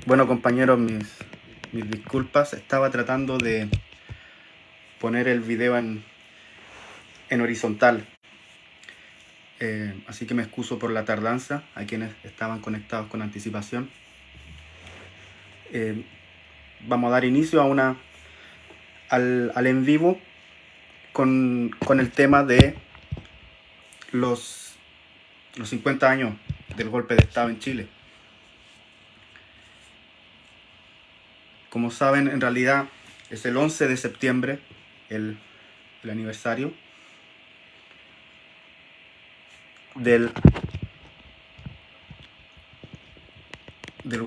Bueno, compañeros, mis disculpas. Estaba tratando de poner el video en horizontal. Así que me excuso por la tardanza a quienes estaban conectados con anticipación. Vamos a dar inicio al en vivo con el tema de los 50 años del golpe de Estado en Chile. Como saben, en realidad es el 11 de septiembre el aniversario del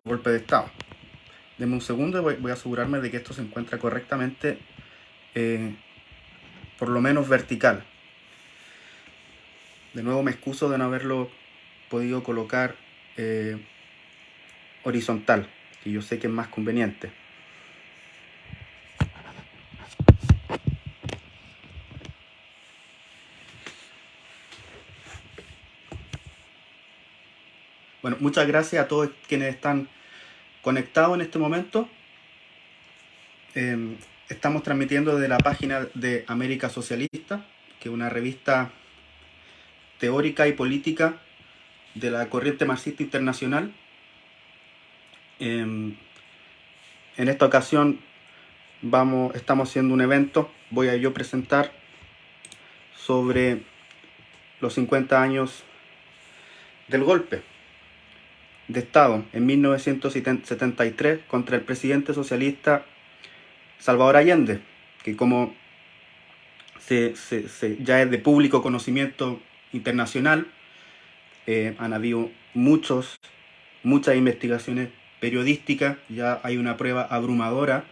golpe de Estado. Denme un segundo y voy a asegurarme de que esto se encuentra correctamente, por lo menos vertical. De nuevo me excuso de no haberlo podido colocar horizontal, que yo sé que es más conveniente. Bueno, muchas gracias a todos quienes están conectados en este momento. Estamos transmitiendo desde la página de América Socialista, que es una revista teórica y política de la corriente marxista internacional. En esta ocasión estamos haciendo un evento. Voy a yo presentar sobre los 50 años del golpe de Estado en 1973 contra el presidente socialista Salvador Allende, que como ya es de público conocimiento internacional, han habido muchas investigaciones periodísticas, ya hay una prueba abrumadora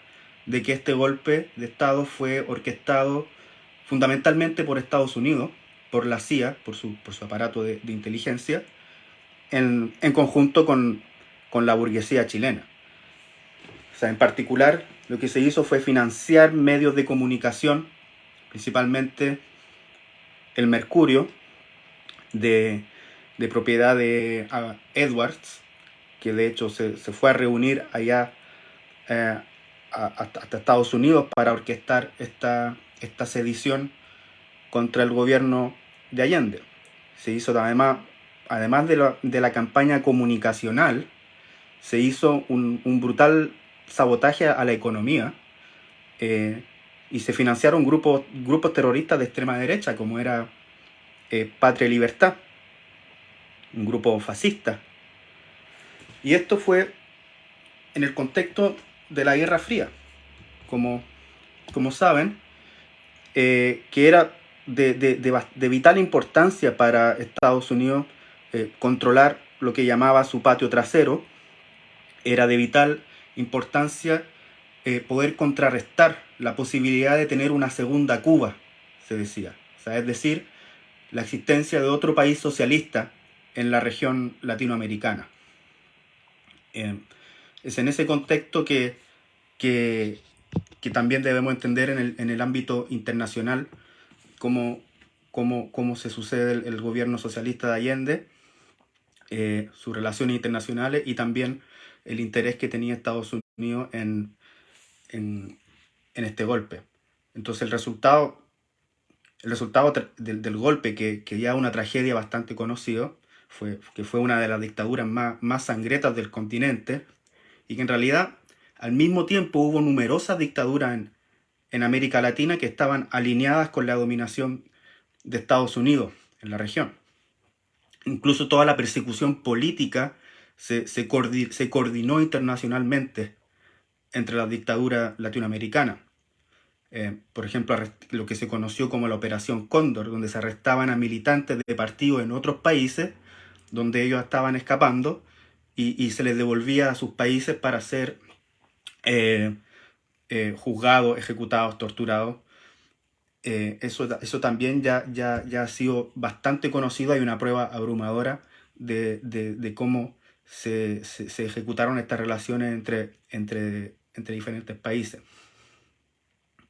de que este golpe de Estado fue orquestado fundamentalmente por Estados Unidos, por la CIA, por su aparato de inteligencia, en conjunto con la burguesía chilena. O sea, en particular, lo que se hizo fue financiar medios de comunicación, principalmente el Mercurio, de propiedad de Edwards, que de hecho se fue a reunir allá hasta Estados Unidos para orquestar esta sedición contra el gobierno de Allende. Se hizo además de la campaña comunicacional, se hizo un brutal sabotaje a la economía, y se financiaron grupos terroristas de extrema derecha, como era Patria y Libertad, un grupo fascista. Y esto fue en el contexto de la Guerra Fría, como saben, que era de vital importancia para Estados Unidos controlar lo que llamaba su patio trasero. Era de vital importancia poder contrarrestar la posibilidad de tener una segunda Cuba, se decía. O sea, es decir, la existencia de otro país socialista en la región latinoamericana. Es en ese contexto que también debemos entender en el ámbito internacional cómo se sucede el gobierno socialista de Allende, sus relaciones internacionales y también el interés que tenía Estados Unidos en este golpe. Entonces el resultado del golpe, que ya es una tragedia bastante conocida, que fue una de las dictaduras más sangrientas del continente, y que en realidad al mismo tiempo hubo numerosas dictaduras en América Latina que estaban alineadas con la dominación de Estados Unidos en la región. Incluso toda la persecución política se coordinó internacionalmente entre las dictaduras latinoamericanas. Por ejemplo, lo que se conoció como la Operación Cóndor, donde se arrestaban a militantes de partidos en otros países donde ellos estaban escapando, y se les devolvía a sus países para ser juzgados, ejecutados, torturados. Eso también ya ha sido bastante conocido. Hay una prueba abrumadora de cómo se ejecutaron estas relaciones entre diferentes países.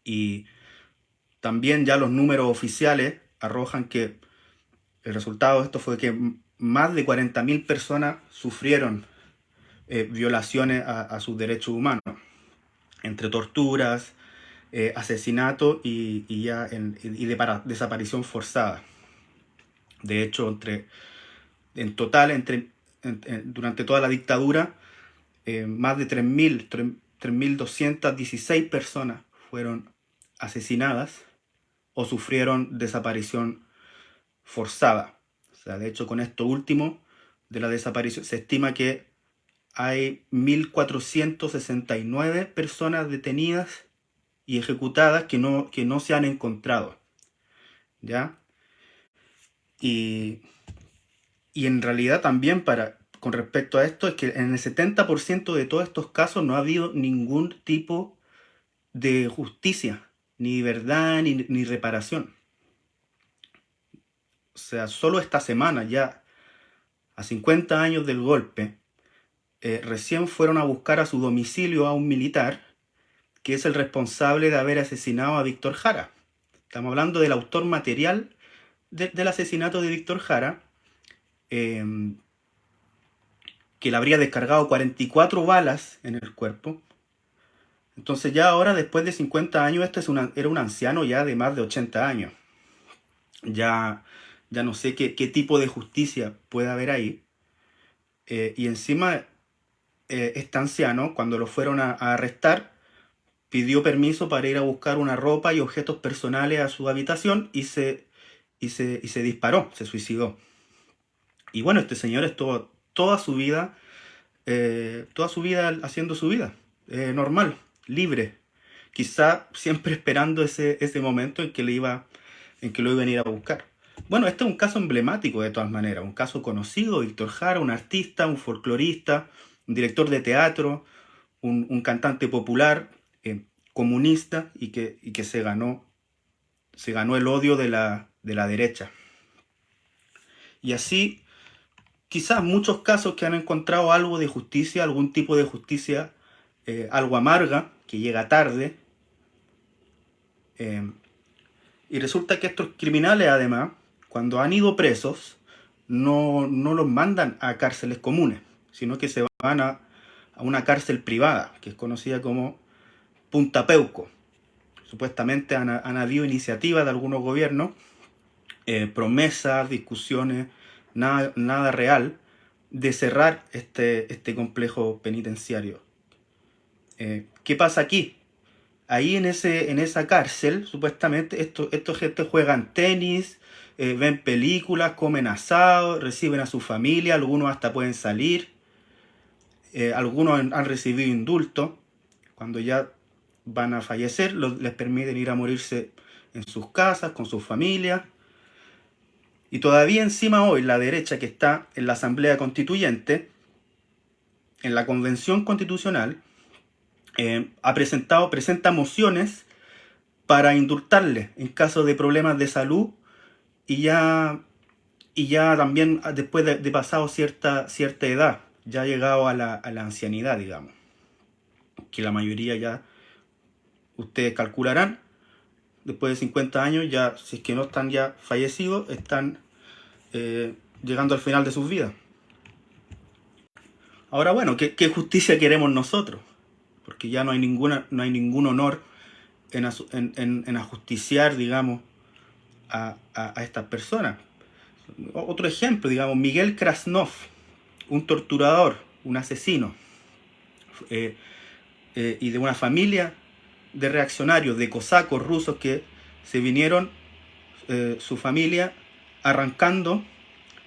Y también ya los números oficiales arrojan que el resultado de esto fue que más de 40.000 personas sufrieron violaciones a sus derechos humanos, entre torturas, asesinato y desaparición forzada. De hecho, en total, durante toda la dictadura, más de 3.216 personas fueron asesinadas o sufrieron desaparición forzada. O sea, de hecho, con esto último de la desaparición, se estima que hay 1.469 personas detenidas y ejecutadas que no se han encontrado, ¿ya? Y en realidad también con respecto a esto es que en el 70% de todos estos casos no ha habido ningún tipo de justicia, ni verdad, ni reparación. O sea, solo esta semana, ya a 50 años del golpe, recién fueron a buscar a su domicilio a un militar que es el responsable de haber asesinado a Víctor Jara. Estamos hablando del autor material del asesinato de Víctor Jara, que le habría descargado 44 balas en el cuerpo. Entonces ya ahora, después de 50 años, era un anciano ya de más de 80 años. Ya no sé qué tipo de justicia puede haber ahí. Y encima, este anciano, cuando lo fueron a arrestar, pidió permiso para ir a buscar una ropa y objetos personales a su habitación y se disparó, se suicidó. Y bueno, este señor estuvo toda su vida haciendo su vida normal, libre, quizá siempre esperando ese momento en que lo iban a ir a buscar. Bueno, este es un caso emblemático de todas maneras, un caso conocido. Víctor Jara, un artista, un folclorista, un director de teatro, un cantante popular, comunista, y que se ganó el odio de la derecha. Y así, quizás muchos casos que han encontrado algo de justicia, algún tipo de justicia, algo amarga, que llega tarde. Y resulta que estos criminales, además, cuando han ido presos, no los mandan a cárceles comunes, sino que se van a una cárcel privada, que es conocida como Punta Peuco. Supuestamente han habido iniciativas de algunos gobiernos, promesas, discusiones, nada real, de cerrar este complejo penitenciario. ¿Qué pasa aquí? Ahí en esa cárcel, supuestamente, estos gente juegan tenis, ven películas, comen asado, reciben a su familia, algunos hasta pueden salir, algunos han recibido indultos. Cuando ya van a fallecer, les permiten ir a morirse en sus casas, con sus familias. Y todavía encima hoy la derecha, que está en la Asamblea Constituyente, en la Convención Constitucional, presenta mociones para indultarle en caso de problemas de salud y ya también después de pasado cierta edad, ya llegado a la ancianidad, digamos, que la mayoría ya, ustedes calcularán, después de 50 años, ya, si es que no están ya fallecidos, están llegando al final de sus vidas. Ahora, bueno, ¿qué justicia queremos nosotros? Porque ya no hay ningún honor en ajusticiar, digamos, a estas personas. Otro ejemplo, digamos, Miguel Krasnov, un torturador, un asesino, y de una familia de reaccionarios, de cosacos rusos que se vinieron, su familia, arrancando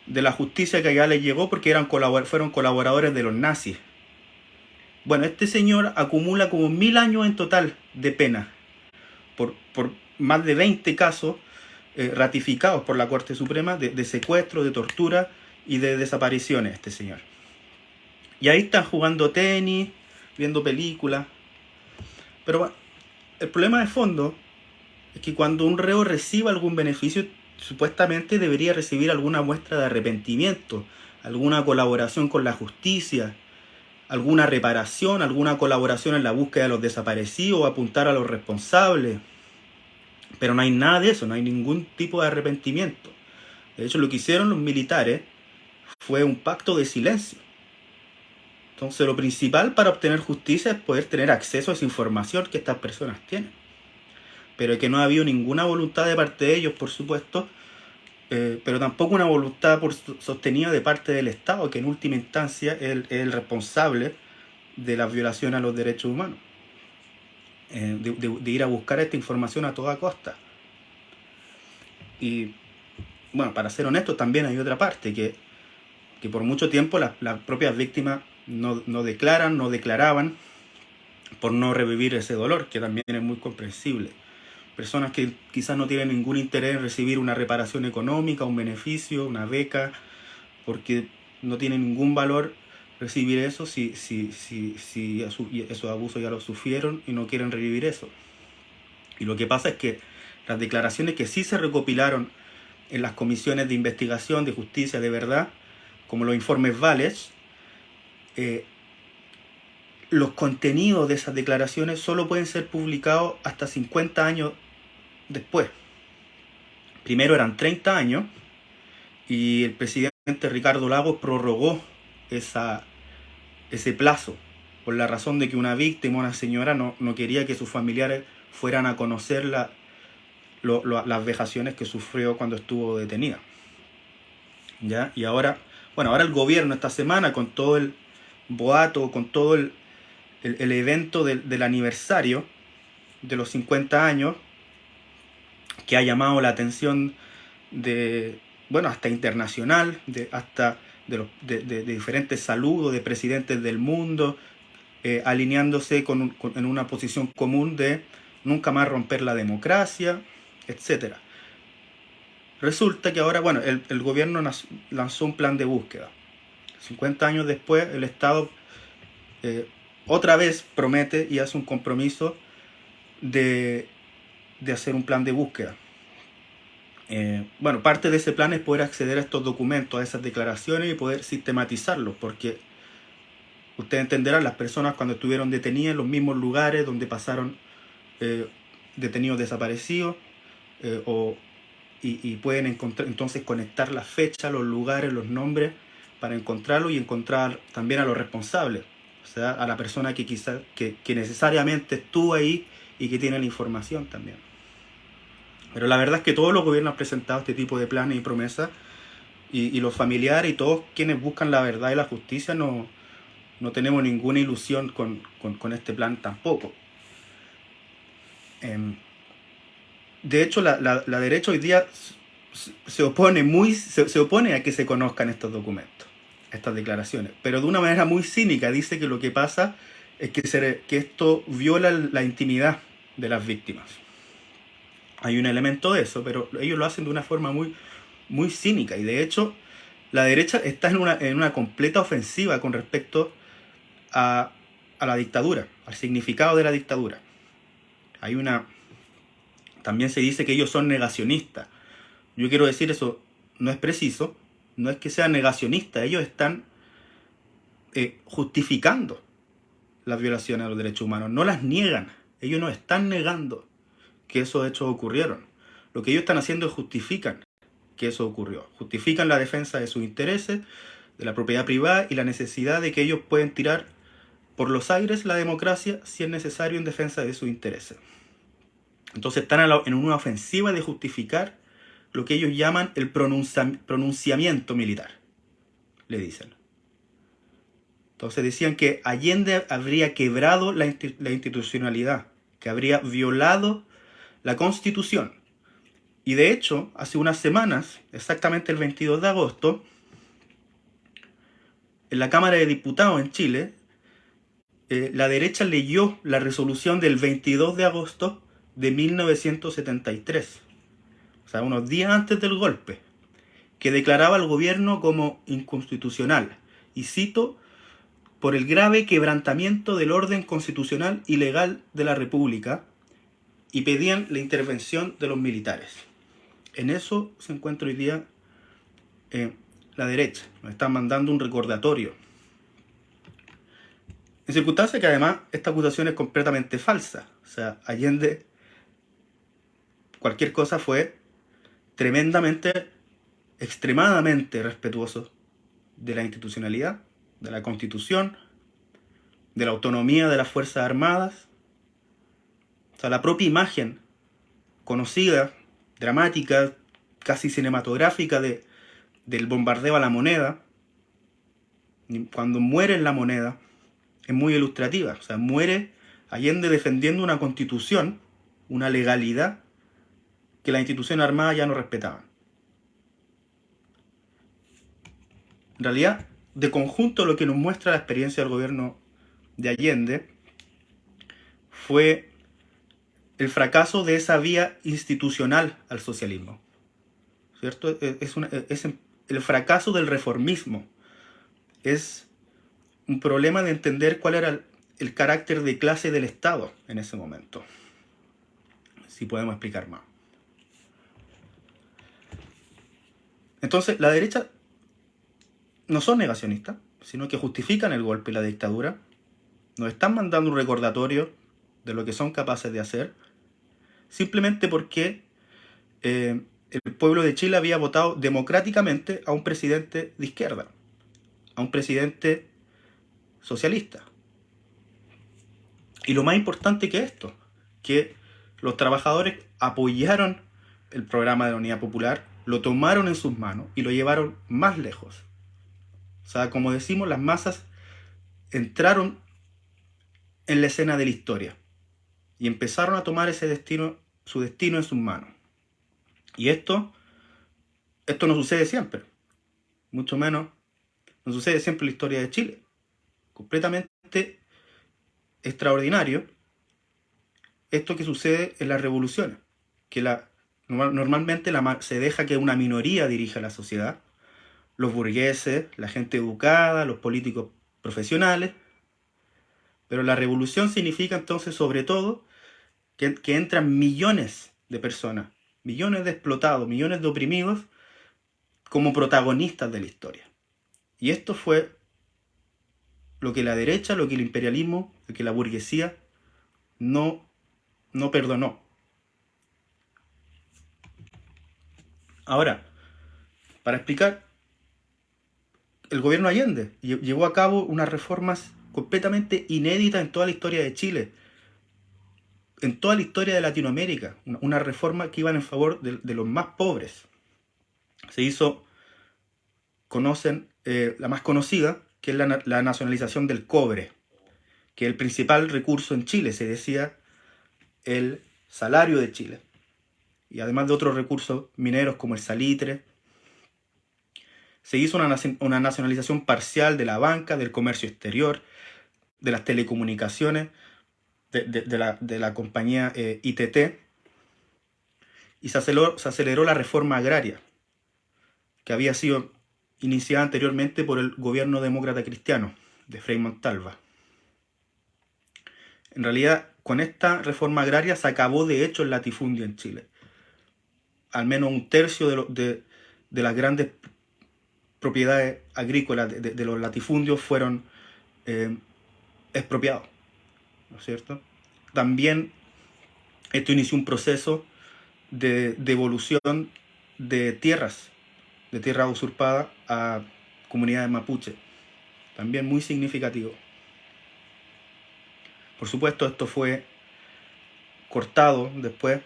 de la justicia que allá les llegó porque fueron colaboradores de los nazis. Bueno, este señor acumula como 1000 años en total de pena por más de 20 casos ratificados por la Corte Suprema de secuestro, de tortura y de desapariciones, este señor. Y ahí están jugando tenis, viendo películas. Pero bueno, el problema de fondo es que cuando un reo reciba algún beneficio, supuestamente debería recibir alguna muestra de arrepentimiento, alguna colaboración con la justicia, alguna reparación, alguna colaboración en la búsqueda de los desaparecidos o apuntar a los responsables. Pero no hay nada de eso, no hay ningún tipo de arrepentimiento. De hecho, lo que hicieron los militares fue un pacto de silencio. Entonces lo principal para obtener justicia es poder tener acceso a esa información que estas personas tienen. Pero que no ha habido ninguna voluntad de parte de ellos, por supuesto, pero tampoco una voluntad sostenida de parte del Estado, que en última instancia es el responsable de las violaciones a los derechos humanos. De ir a buscar esta información a toda costa. Y bueno, para ser honestos, también hay otra parte, que por mucho tiempo las propias víctimas no declaraban por no revivir ese dolor, que también es muy comprensible. Personas que quizás no tienen ningún interés en recibir una reparación económica, un beneficio, una beca, porque no tiene ningún valor recibir eso si esos abusos ya los sufrieron y no quieren revivir eso. Y lo que pasa es que las declaraciones que sí se recopilaron en las comisiones de investigación, de justicia, de verdad, como los informes Valech, los contenidos de esas declaraciones solo pueden ser publicados hasta 50 años después. Primero eran 30 años y el presidente Ricardo Lagos prorrogó ese plazo por la razón de que una víctima, una señora, no quería que sus familiares fueran a conocer las vejaciones que sufrió cuando estuvo detenida. ¿Ya? Y ahora el gobierno esta semana, con todo el boato, con todo el evento del aniversario de los 50 años, que ha llamado la atención hasta internacional, hasta de diferentes saludos de presidentes del mundo, alineándose en una posición común de nunca más romper la democracia, etc. Resulta que ahora, el gobierno lanzó un plan de búsqueda. 50 años después, el Estado otra vez promete y hace un compromiso de hacer un plan de búsqueda. Parte de ese plan es poder acceder a estos documentos, a esas declaraciones y poder sistematizarlos, porque ustedes entenderán, las personas cuando estuvieron detenidas en los mismos lugares donde pasaron detenidos desaparecidos, y pueden entonces conectar las fechas, los lugares, los nombres para encontrarlo y encontrar también a los responsables, o sea, a la persona que quizás que necesariamente estuvo ahí y que tiene la información también. Pero la verdad es que todos los gobiernos han presentado este tipo de planes y promesas, y los familiares y todos quienes buscan la verdad y la justicia no tenemos ninguna ilusión con este plan tampoco. De hecho, la derecha hoy día se opone a que se conozcan estos documentos, estas declaraciones, pero de una manera muy cínica. Dice que lo que pasa es que esto viola la intimidad de las víctimas. Hay un elemento de eso, pero ellos lo hacen de una forma muy, muy cínica, y de hecho la derecha está en una completa ofensiva con respecto a la dictadura, al significado de la dictadura. También se dice que ellos son negacionistas. Yo quiero decir, eso no es preciso, no es que sean negacionistas, ellos están justificando las violaciones a los derechos humanos, no las niegan, ellos no están negando que esos hechos ocurrieron. Lo que ellos están haciendo es justifican que eso ocurrió, justifican la defensa de sus intereses, de la propiedad privada y la necesidad de que ellos pueden tirar por los aires la democracia si es necesario en defensa de sus intereses. Entonces están en una ofensiva de justificar lo que ellos llaman el pronunciamiento militar, le dicen. Entonces decían que Allende habría quebrado la institucionalidad, que habría violado la Constitución. Y de hecho, hace unas semanas, exactamente el 22 de agosto, en la Cámara de Diputados en Chile, la derecha leyó la resolución del 22 de agosto de 1973, o sea, unos días antes del golpe, que declaraba al gobierno como inconstitucional, y cito, por el grave quebrantamiento del orden constitucional y legal de la República, y pedían la intervención de los militares. En eso se encuentra hoy día la derecha. Nos están mandando un recordatorio. En circunstancias que además esta acusación es completamente falsa. O sea, Allende, cualquier cosa, fue extremadamente respetuoso de la institucionalidad, de la Constitución, de la autonomía de las Fuerzas Armadas. O sea, la propia imagen conocida, dramática, casi cinematográfica del bombardeo a La Moneda, cuando muere en La Moneda, es muy ilustrativa. O sea, muere Allende defendiendo una constitución, una legalidad que las instituciones armadas ya no respetaban. En realidad, de conjunto, lo que nos muestra la experiencia del gobierno de Allende fue el fracaso de esa vía institucional al socialismo, ¿cierto? Es el fracaso del reformismo. Es un problema de entender cuál era el carácter de clase del Estado en ese momento. Si podemos explicar más. Entonces, la derecha no son negacionistas, sino que justifican el golpe y la dictadura. Nos están mandando un recordatorio de lo que son capaces de hacer, simplemente porque el pueblo de Chile había votado democráticamente a un presidente de izquierda, a un presidente socialista. Y lo más importante que esto, que los trabajadores apoyaron el programa de la Unidad Popular, lo tomaron en sus manos y lo llevaron más lejos. O sea, como decimos, las masas entraron en la escena de la historia y empezaron a tomar ese destino, su destino en sus manos. Y esto no sucede siempre, mucho menos no sucede siempre en la historia de Chile. Completamente extraordinario esto que sucede en las revoluciones, que normalmente se deja que una minoría dirija la sociedad, los burgueses, la gente educada, los políticos profesionales, pero la revolución significa entonces sobre todo que entran millones de personas, millones de explotados, millones de oprimidos como protagonistas de la historia. Y esto fue lo que la derecha, lo que el imperialismo, lo que la burguesía no perdonó. Ahora, para explicar, el gobierno Allende llevó a cabo unas reformas completamente inéditas en toda la historia de Chile, en toda la historia de Latinoamérica, una reforma que iban en favor de los más pobres. Se hizo, conocen, la más conocida, que es la nacionalización del cobre, que es el principal recurso en Chile, se decía el salario de Chile, y además de otros recursos mineros como el salitre. Se hizo una nacionalización parcial de la banca, del comercio exterior, de las telecomunicaciones, de la compañía ITT, y se aceleró la reforma agraria, que había sido iniciada anteriormente por el gobierno demócrata cristiano de Frei Montalva. En realidad, con esta reforma agraria se acabó de hecho el latifundio en Chile. Al menos un tercio de las grandes propiedades agrícolas de los latifundios fueron expropiados, ¿no es cierto? También esto inició un proceso de devolución de tierras usurpadas a comunidades mapuche, también muy significativo. Por supuesto, esto fue cortado después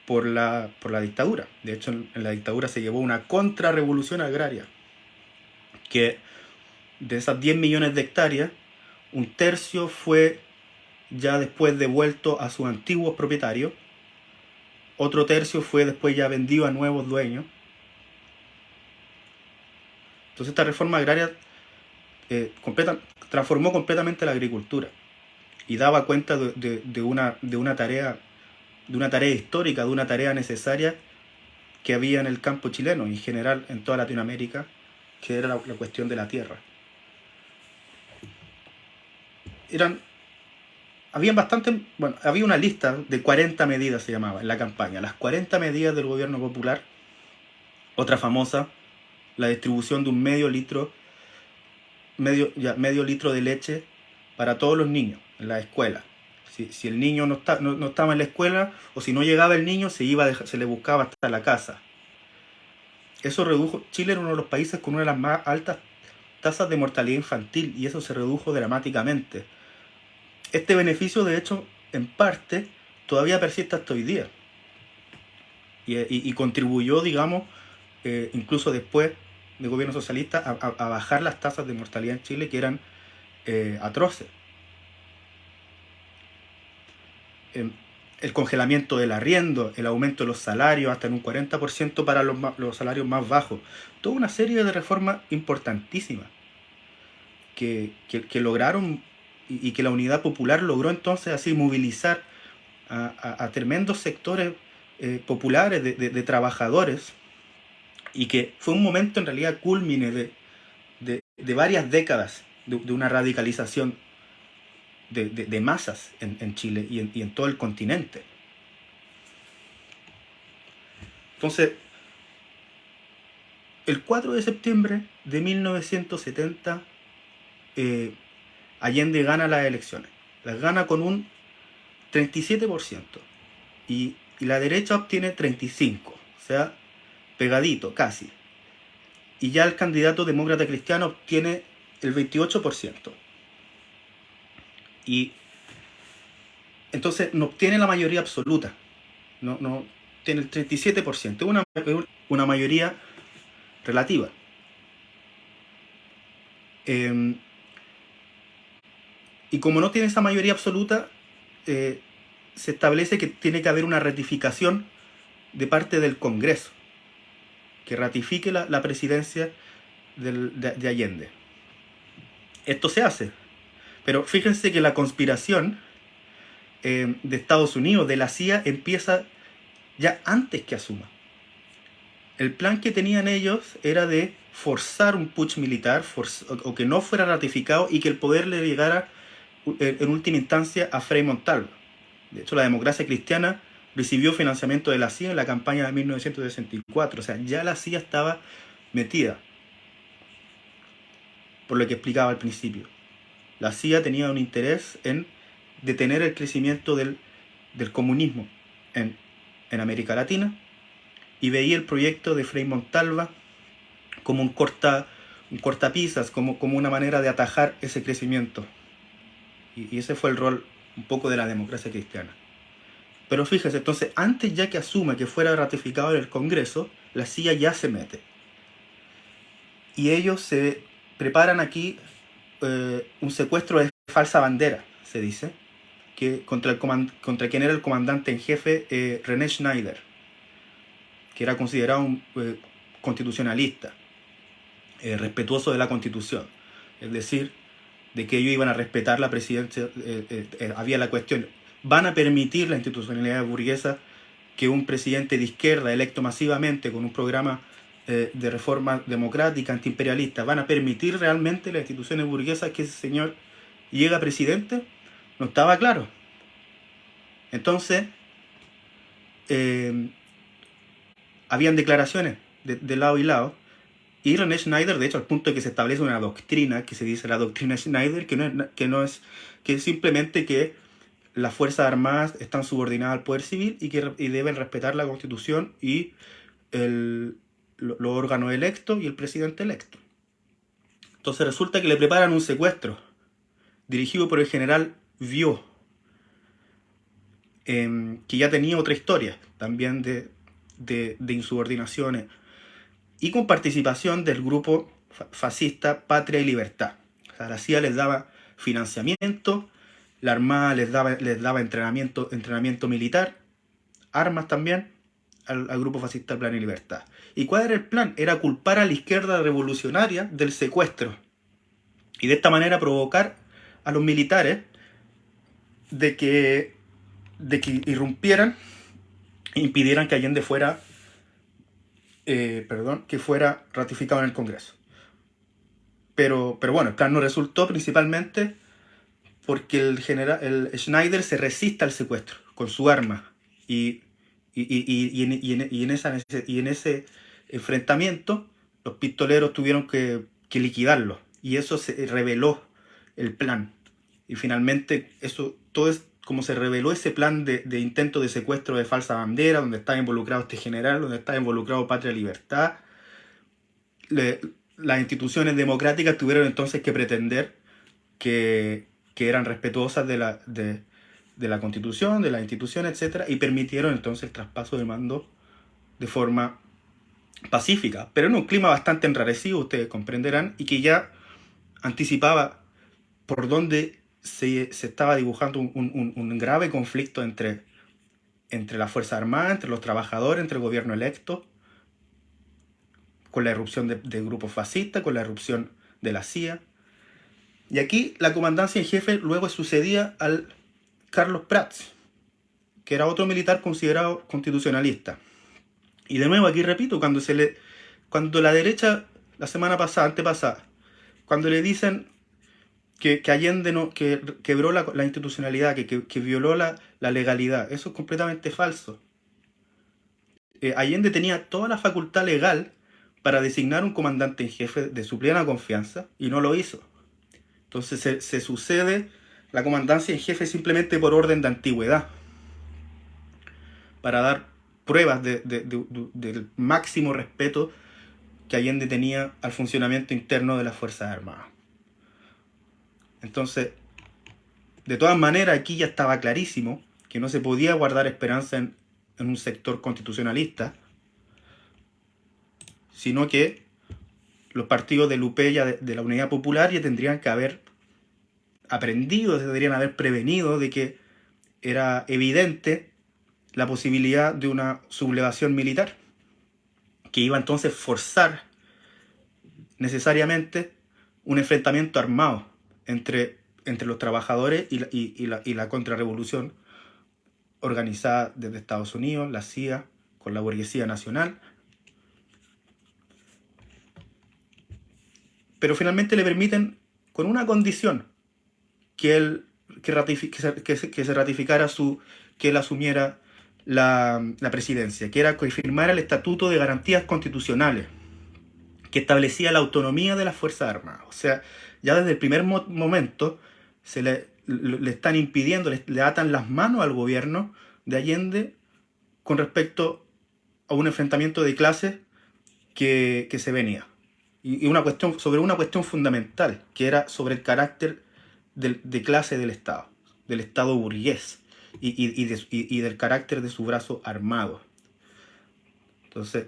por la dictadura. De hecho, en la dictadura se llevó una contrarrevolución agraria, que de esas 10 millones de hectáreas, un tercio fue ya después devuelto a sus antiguos propietarios, otro tercio fue después ya vendido a nuevos dueños. Entonces esta reforma agraria transformó completamente la agricultura y daba cuenta de una tarea histórica, de una tarea necesaria que había en el campo chileno y en general en toda Latinoamérica, que era la cuestión de la tierra. Había una lista de 40 medidas, se llamaba, en la campaña. Las 40 medidas del gobierno popular. Otra famosa, la distribución de un medio litro de leche para todos los niños en la escuela. Si el niño no estaba en la escuela, o si no llegaba el niño, se le buscaba hasta la casa. Eso redujo. Chile era uno de los países con una de las más altas tasas de mortalidad infantil y eso se redujo dramáticamente. Este beneficio, de hecho, en parte, todavía persiste hasta hoy día. Y contribuyó, digamos, incluso después del gobierno socialista, a bajar las tasas de mortalidad en Chile, que eran atroces. El congelamiento del arriendo, el aumento de los salarios hasta en un 40% para los salarios más bajos. Toda una serie de reformas importantísimas que lograron y que la Unidad Popular logró entonces así movilizar a tremendos sectores populares de trabajadores, y que fue un momento en realidad culmine de varias décadas de una radicalización de masas en Chile y en todo el continente. Entonces, el 4 de septiembre de 1970, Allende gana las elecciones. Las gana con un 37%. Y la derecha obtiene 35%. O sea, pegadito, casi. Y ya el candidato demócrata cristiano obtiene el 28%. Y entonces no obtiene la mayoría absoluta. No tiene el 37%. Es una mayoría relativa. Y como no tiene esa mayoría absoluta, se establece que tiene que haber una ratificación de parte del Congreso, que ratifique la presidencia de Allende. Esto se hace. Pero fíjense que la conspiración de Estados Unidos, de la CIA, empieza ya antes que asuma. El plan que tenían ellos era de forzar un putsch militar, o que no fuera ratificado, y que el poder le llegara en última instancia a Frei Montalva. De hecho, la Democracia Cristiana recibió financiamiento de la CIA en la campaña de 1964. O sea, ya la CIA estaba metida, por lo que explicaba al principio. La CIA tenía un interés en detener el crecimiento del comunismo en América Latina, y veía el proyecto de Frei Montalva como un cortapisas, como una manera de atajar ese crecimiento. Y ese fue el rol un poco de la Democracia Cristiana. Pero fíjese, entonces, antes ya que asuma que fuera ratificado en el Congreso, la CIA ya se mete. Y ellos se preparan aquí un secuestro de falsa bandera, se dice, que contra quien era el comandante en jefe, René Schneider, que era considerado un constitucionalista, respetuoso de la Constitución. Es decir, de que ellos iban a respetar la presidencia. Había la cuestión: ¿van a permitir la institucionalidad burguesa que un presidente de izquierda electo masivamente con un programa de reforma democrática, antiimperialista, van a permitir realmente las instituciones burguesas que ese señor llegue a presidente? No estaba claro. Entonces, habían declaraciones de lado y lado. Y René Schneider, de hecho, al punto de que se establece una doctrina que se dice la doctrina Schneider, que es simplemente que las Fuerzas Armadas están subordinadas al poder civil y deben respetar la Constitución y los órganos electos y el presidente electo. Entonces resulta que le preparan un secuestro dirigido por el general Viau, que ya tenía otra historia también de insubordinaciones, y con participación del grupo fascista Patria y Libertad. O sea, la CIA les daba financiamiento, la Armada les daba entrenamiento militar, armas también, al grupo fascista Plan y Libertad. ¿Y cuál era el plan? Era culpar a la izquierda revolucionaria del secuestro, y de esta manera provocar a los militares de que irrumpieran e impidieran que Allende fuera ratificado en el Congreso. Pero bueno, el plan no resultó, principalmente porque el Schneider se resiste al secuestro con su arma, y en ese enfrentamiento los pistoleros tuvieron que liquidarlo, y eso se reveló el plan. Y finalmente todo es como se reveló ese plan de intento de secuestro de falsa bandera, donde estaba involucrado este general, donde estaba involucrado Patria y Libertad. las instituciones democráticas tuvieron entonces que pretender que eran respetuosas de la Constitución, de las instituciones, etcétera, y permitieron entonces el traspaso de mando de forma pacífica, pero en un clima bastante enrarecido, ustedes comprenderán, y que ya anticipaba por dónde se estaba dibujando un grave conflicto entre las Fuerzas Armadas, entre los trabajadores, entre el gobierno electo, con la irrupción de grupos fascistas, con la irrupción de la CIA. Y aquí la comandancia en jefe luego sucedía al Carlos Prats, que era otro militar considerado constitucionalista. Y de nuevo aquí repito, cuando la derecha, la semana pasada, antepasada, cuando le dicen que Allende que quebró la institucionalidad, que violó la legalidad, eso es completamente falso. Allende tenía toda la facultad legal para designar un comandante en jefe de su plena confianza y no lo hizo. Entonces se sucede la comandancia en jefe simplemente por orden de antigüedad, para dar pruebas del máximo respeto que Allende tenía al funcionamiento interno de las Fuerzas Armadas. Entonces, de todas maneras, aquí ya estaba clarísimo que no se podía guardar esperanza en un sector constitucionalista, sino que los partidos del UP de la Unidad Popular ya tendrían que haber aprendido, deberían haber prevenido de que era evidente la posibilidad de una sublevación militar, que iba entonces a forzar necesariamente un enfrentamiento armado entre los trabajadores y la contrarrevolución organizada desde Estados Unidos, la CIA, con la burguesía nacional. Pero finalmente le permiten, con una condición, que se ratificara que él asumiera la presidencia, que era que firmara el Estatuto de Garantías Constitucionales, que establecía la autonomía de las Fuerzas Armadas. O sea, ya desde el primer momento se le están impidiendo, le atan las manos al gobierno de Allende con respecto a un enfrentamiento de clases que se venía. Y sobre una cuestión fundamental, que era sobre el carácter de clase del Estado burgués, y del carácter de su brazo armado. Entonces,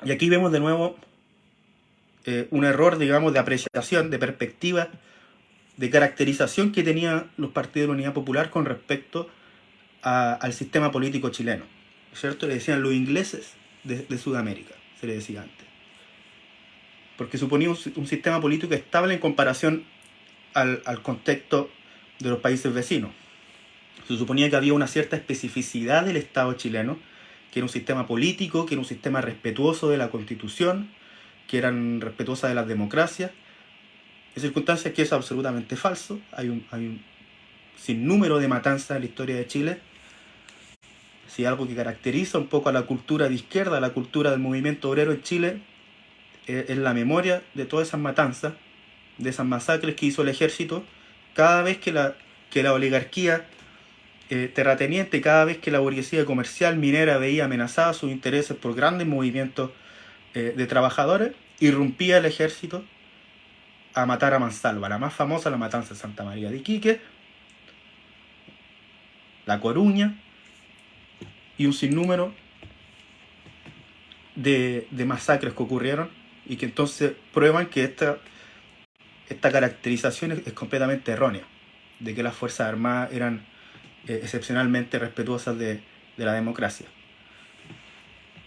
y aquí vemos de nuevo un error, digamos, de apreciación, de perspectiva, de caracterización que tenían los partidos de la Unidad Popular con respecto al sistema político chileno, ¿cierto? Le decían los ingleses de Sudamérica, se le decía antes, porque suponía un sistema político estable en comparación al contexto de los países vecinos. Se suponía que había una cierta especificidad del Estado chileno, que era un sistema político, que era un sistema respetuoso de la Constitución, que eran respetuosas de las democracias. En circunstancias que es absolutamente falso. Hay un sinnúmero de matanzas en la historia de Chile. Si algo que caracteriza un poco a la cultura de izquierda, a la cultura del movimiento obrero en Chile, es la memoria de todas esas matanzas, de esas masacres que hizo el ejército, cada vez que la oligarquía terrateniente, cada vez que la burguesía comercial minera veía amenazadas sus intereses por grandes movimientos de trabajadores, irrumpía el ejército a matar a mansalva. La más famosa, la matanza de Santa María de Iquique, La Coruña, y un sinnúmero de masacres que ocurrieron, y que entonces prueban que esta caracterización es completamente errónea, de que las Fuerzas Armadas eran excepcionalmente respetuosas de la democracia.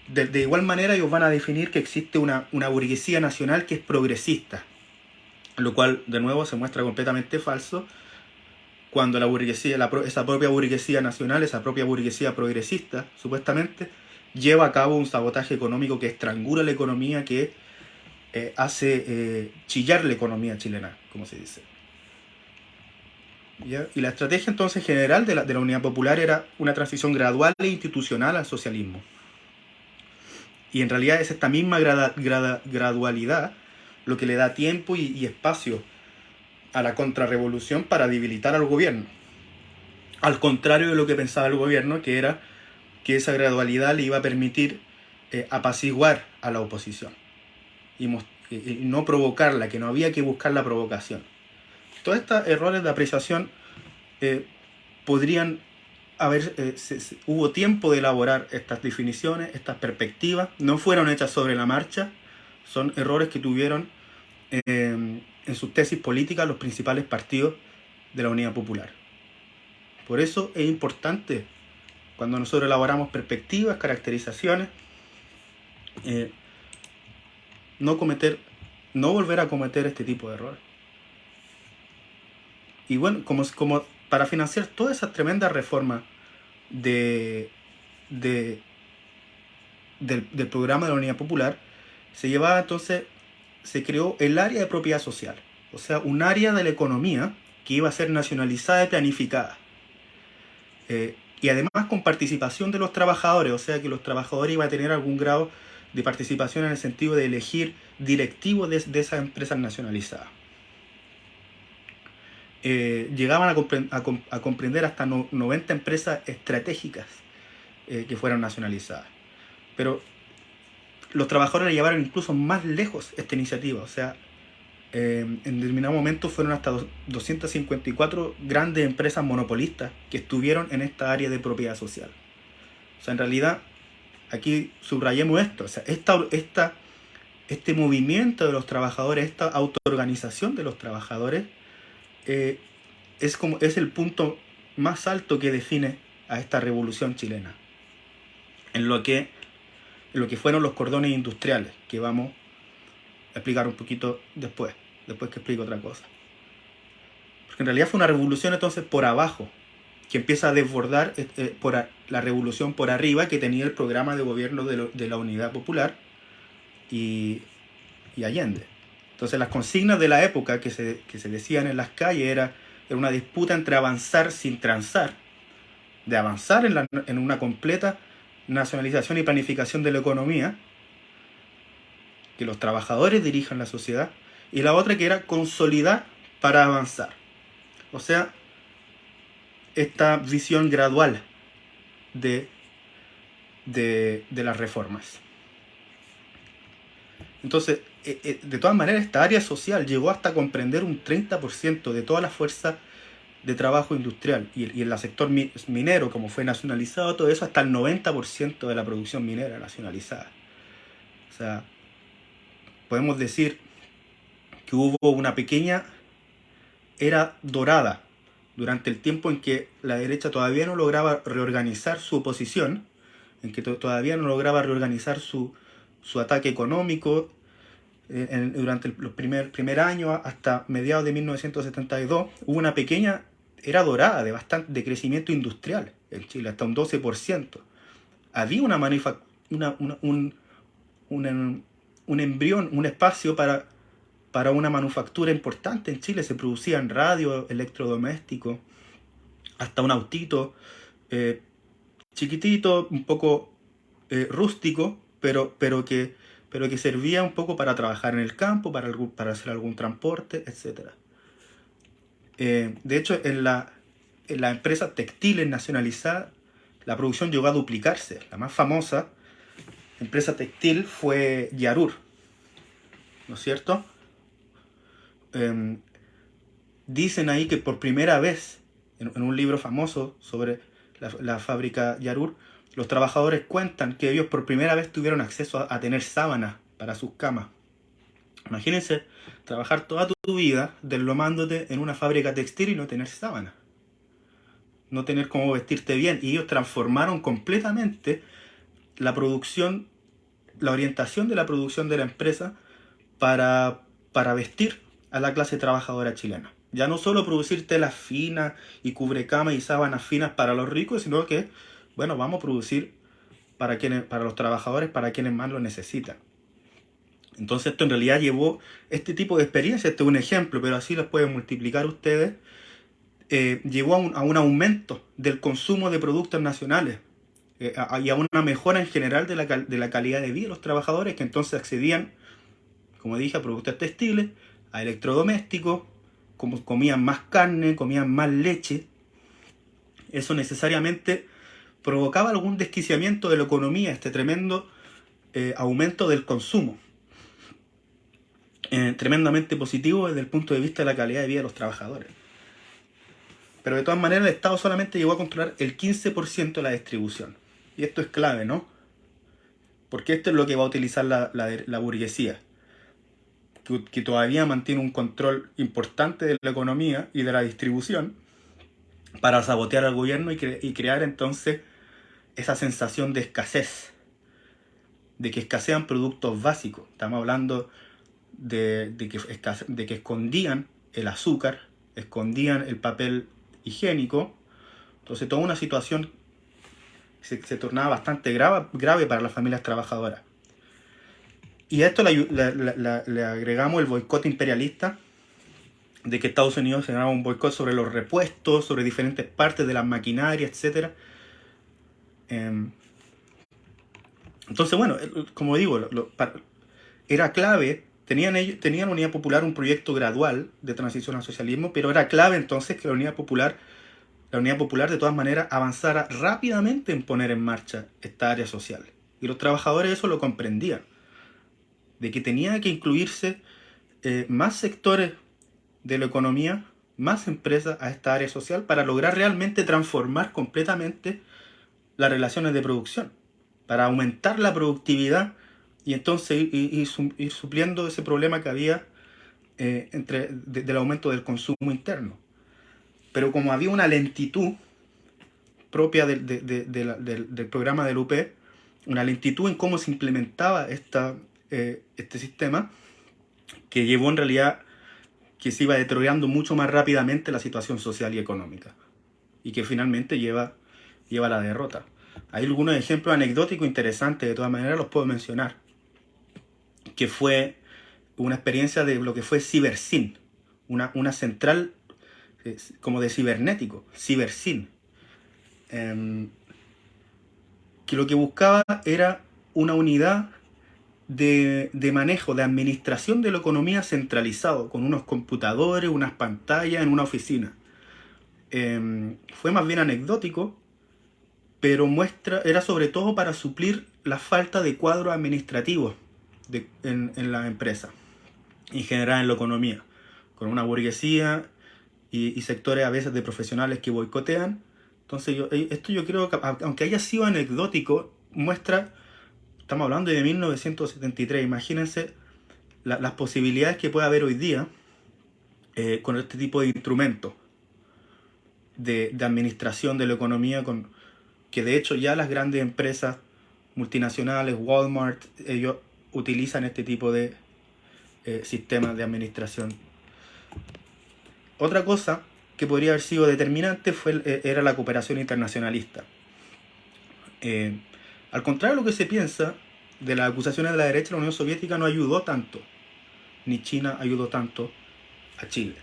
De igual manera, ellos van a definir que existe una burguesía nacional que es progresista, lo cual de nuevo se muestra completamente falso, cuando la burguesía, esa propia burguesía nacional, esa propia burguesía progresista, supuestamente, lleva a cabo un sabotaje económico que estrangula la economía, que hace chillar la economía chilena, como se dice. ¿Ya? Y la estrategia entonces general de la Unidad Popular era una transición gradual e institucional al socialismo. Y en realidad es esta misma gradualidad lo que le da tiempo y espacio a la contrarrevolución para debilitar al gobierno. Al contrario de lo que pensaba el gobierno, que era que esa gradualidad le iba a permitir apaciguar a la oposición. y no provocarla, que no había que buscar la provocación. Todos estos errores de apreciación podrían haber... hubo tiempo de elaborar estas definiciones, estas perspectivas, no fueron hechas sobre la marcha, son errores que tuvieron en sus tesis políticas los principales partidos de la Unidad Popular. Por eso es importante, cuando nosotros elaboramos perspectivas, caracterizaciones, no volver a cometer este tipo de errores. Y bueno, como para financiar todas esas tremendas reformas del programa de la Unidad Popular, se creó el área de propiedad social, o sea, un área de la economía que iba a ser nacionalizada y planificada. Y además con participación de los trabajadores, o sea que los trabajadores iban a tener algún grado de participación en el sentido de elegir directivos de esas empresas nacionalizadas. Llegaban a comprender hasta 90 empresas estratégicas que fueron nacionalizadas. Pero los trabajadores le llevaron incluso más lejos esta iniciativa, o sea, en determinado momento fueron hasta 254 grandes empresas monopolistas que estuvieron en esta área de propiedad social. O sea, en realidad, aquí subrayemos esto, o sea, este movimiento de los trabajadores, esta autoorganización de los trabajadores, es el punto más alto que define a esta revolución chilena, en lo que fueron los cordones industriales, que vamos a explicar un poquito después que explique otra cosa. Porque en realidad fue una revolución entonces por abajo, que empieza a desbordar la revolución por arriba que tenía el programa de gobierno de la Unidad Popular y Allende. Entonces las consignas de la época que se decían en las calles era una disputa entre avanzar sin transar, de avanzar en una completa nacionalización y planificación de la economía, que los trabajadores dirijan la sociedad, y la otra que era consolidar para avanzar. O sea, esta visión gradual de las reformas. Entonces, de todas maneras, esta área social llegó hasta comprender un 30% de toda la fuerza de trabajo industrial, y en el sector minero, como fue nacionalizado todo eso, hasta el 90% de la producción minera nacionalizada. O sea, podemos decir que hubo una pequeña era dorada durante el tiempo en que la derecha todavía no lograba reorganizar su oposición, en que todavía no lograba reorganizar su ataque económico. Durante los primer año hasta mediados de 1972 hubo una pequeña era dorada de crecimiento industrial en Chile, hasta un 12%. Había un embrión, un espacio para una manufactura importante en Chile. Se producían radios, electrodomésticos, hasta un autito chiquitito, un poco rústico, pero que servía un poco para trabajar en el campo, para hacer algún transporte, etc. De hecho, en las empresas textiles nacionalizadas, la producción llegó a duplicarse. La más famosa empresa textil fue Yarur, ¿no es cierto? Dicen ahí que por primera vez, en un libro famoso sobre la fábrica Yarur, los trabajadores cuentan que ellos por primera vez tuvieron acceso a tener sábanas para sus camas. Imagínense trabajar toda tu vida deslomándote en una fábrica textil y no tener sábanas, no tener cómo vestirte bien. Y ellos transformaron completamente la producción, la orientación de la producción de la empresa para vestir a la clase trabajadora chilena. Ya no solo producir telas finas y cubrecamas y sábanas finas para los ricos, sino que, bueno, vamos a producir para los trabajadores, para quienes más lo necesitan. Entonces esto en realidad llevó este tipo de experiencia, este es un ejemplo, pero así los pueden multiplicar ustedes, llevó a un aumento del consumo de productos nacionales y a una mejora en general de la calidad de vida de los trabajadores, que entonces accedían, como dije, a productos textiles, a electrodomésticos, comían más carne, comían más leche. Eso necesariamente provocaba algún desquiciamiento de la economía, este tremendo aumento del consumo. tremendamente positivo desde el punto de vista de la calidad de vida de los trabajadores. Pero de todas maneras el Estado solamente llegó a controlar el 15% de la distribución. Y esto es clave, ¿no? Porque esto es lo que va a utilizar la burguesía, que todavía mantiene un control importante de la economía y de la distribución para sabotear al gobierno y crear entonces esa sensación de escasez, de que escasean productos básicos. Estamos hablando de que escondían el azúcar, escondían el papel higiénico. Entonces toda una situación se tornaba bastante grave para las familias trabajadoras. Y a esto le agregamos el boicot imperialista, de que Estados Unidos generaba un boicot sobre los repuestos, sobre diferentes partes de las maquinarias, etc. Entonces, bueno, como digo, era clave. Tenían Unidad Popular un proyecto gradual de transición al socialismo, pero era clave entonces que la Unidad Popular de todas maneras avanzara rápidamente en poner en marcha esta área social. Y los trabajadores eso lo comprendían, de que tenía que incluirse más sectores de la economía, más empresas a esta área social para lograr realmente transformar completamente las relaciones de producción, para aumentar la productividad y entonces ir supliendo ese problema que había del aumento del consumo interno. Pero como había una lentitud propia del programa del UP, una lentitud en cómo se implementaba este sistema, que llevó en realidad que se iba deteriorando mucho más rápidamente la situación social y económica, y que finalmente lleva a la derrota. Hay algunos ejemplos anecdóticos interesantes, de todas maneras los puedo mencionar, que fue una experiencia de lo que fue Cibercin, una central como de cibernético, Cibercin, que lo que buscaba era una unidad de manejo, de administración de la economía centralizado, con unos computadores, unas pantallas en una oficina. Fue más bien anecdótico, pero era sobre todo para suplir la falta de cuadros administrativos en la empresa, en general en la economía, con una burguesía y sectores a veces de profesionales que boicotean. Entonces esto yo creo que, aunque haya sido anecdótico, muestra, estamos hablando de 1973, imagínense las posibilidades que puede haber hoy día con este tipo de instrumentos de administración de la economía, que de hecho ya las grandes empresas multinacionales, Walmart, ellos utilizan este tipo de sistemas de administración. Otra cosa que podría haber sido determinante era la cooperación internacionalista. Al contrario de lo que se piensa de las acusaciones de la derecha, la Unión Soviética no ayudó tanto, ni China ayudó tanto a Chile.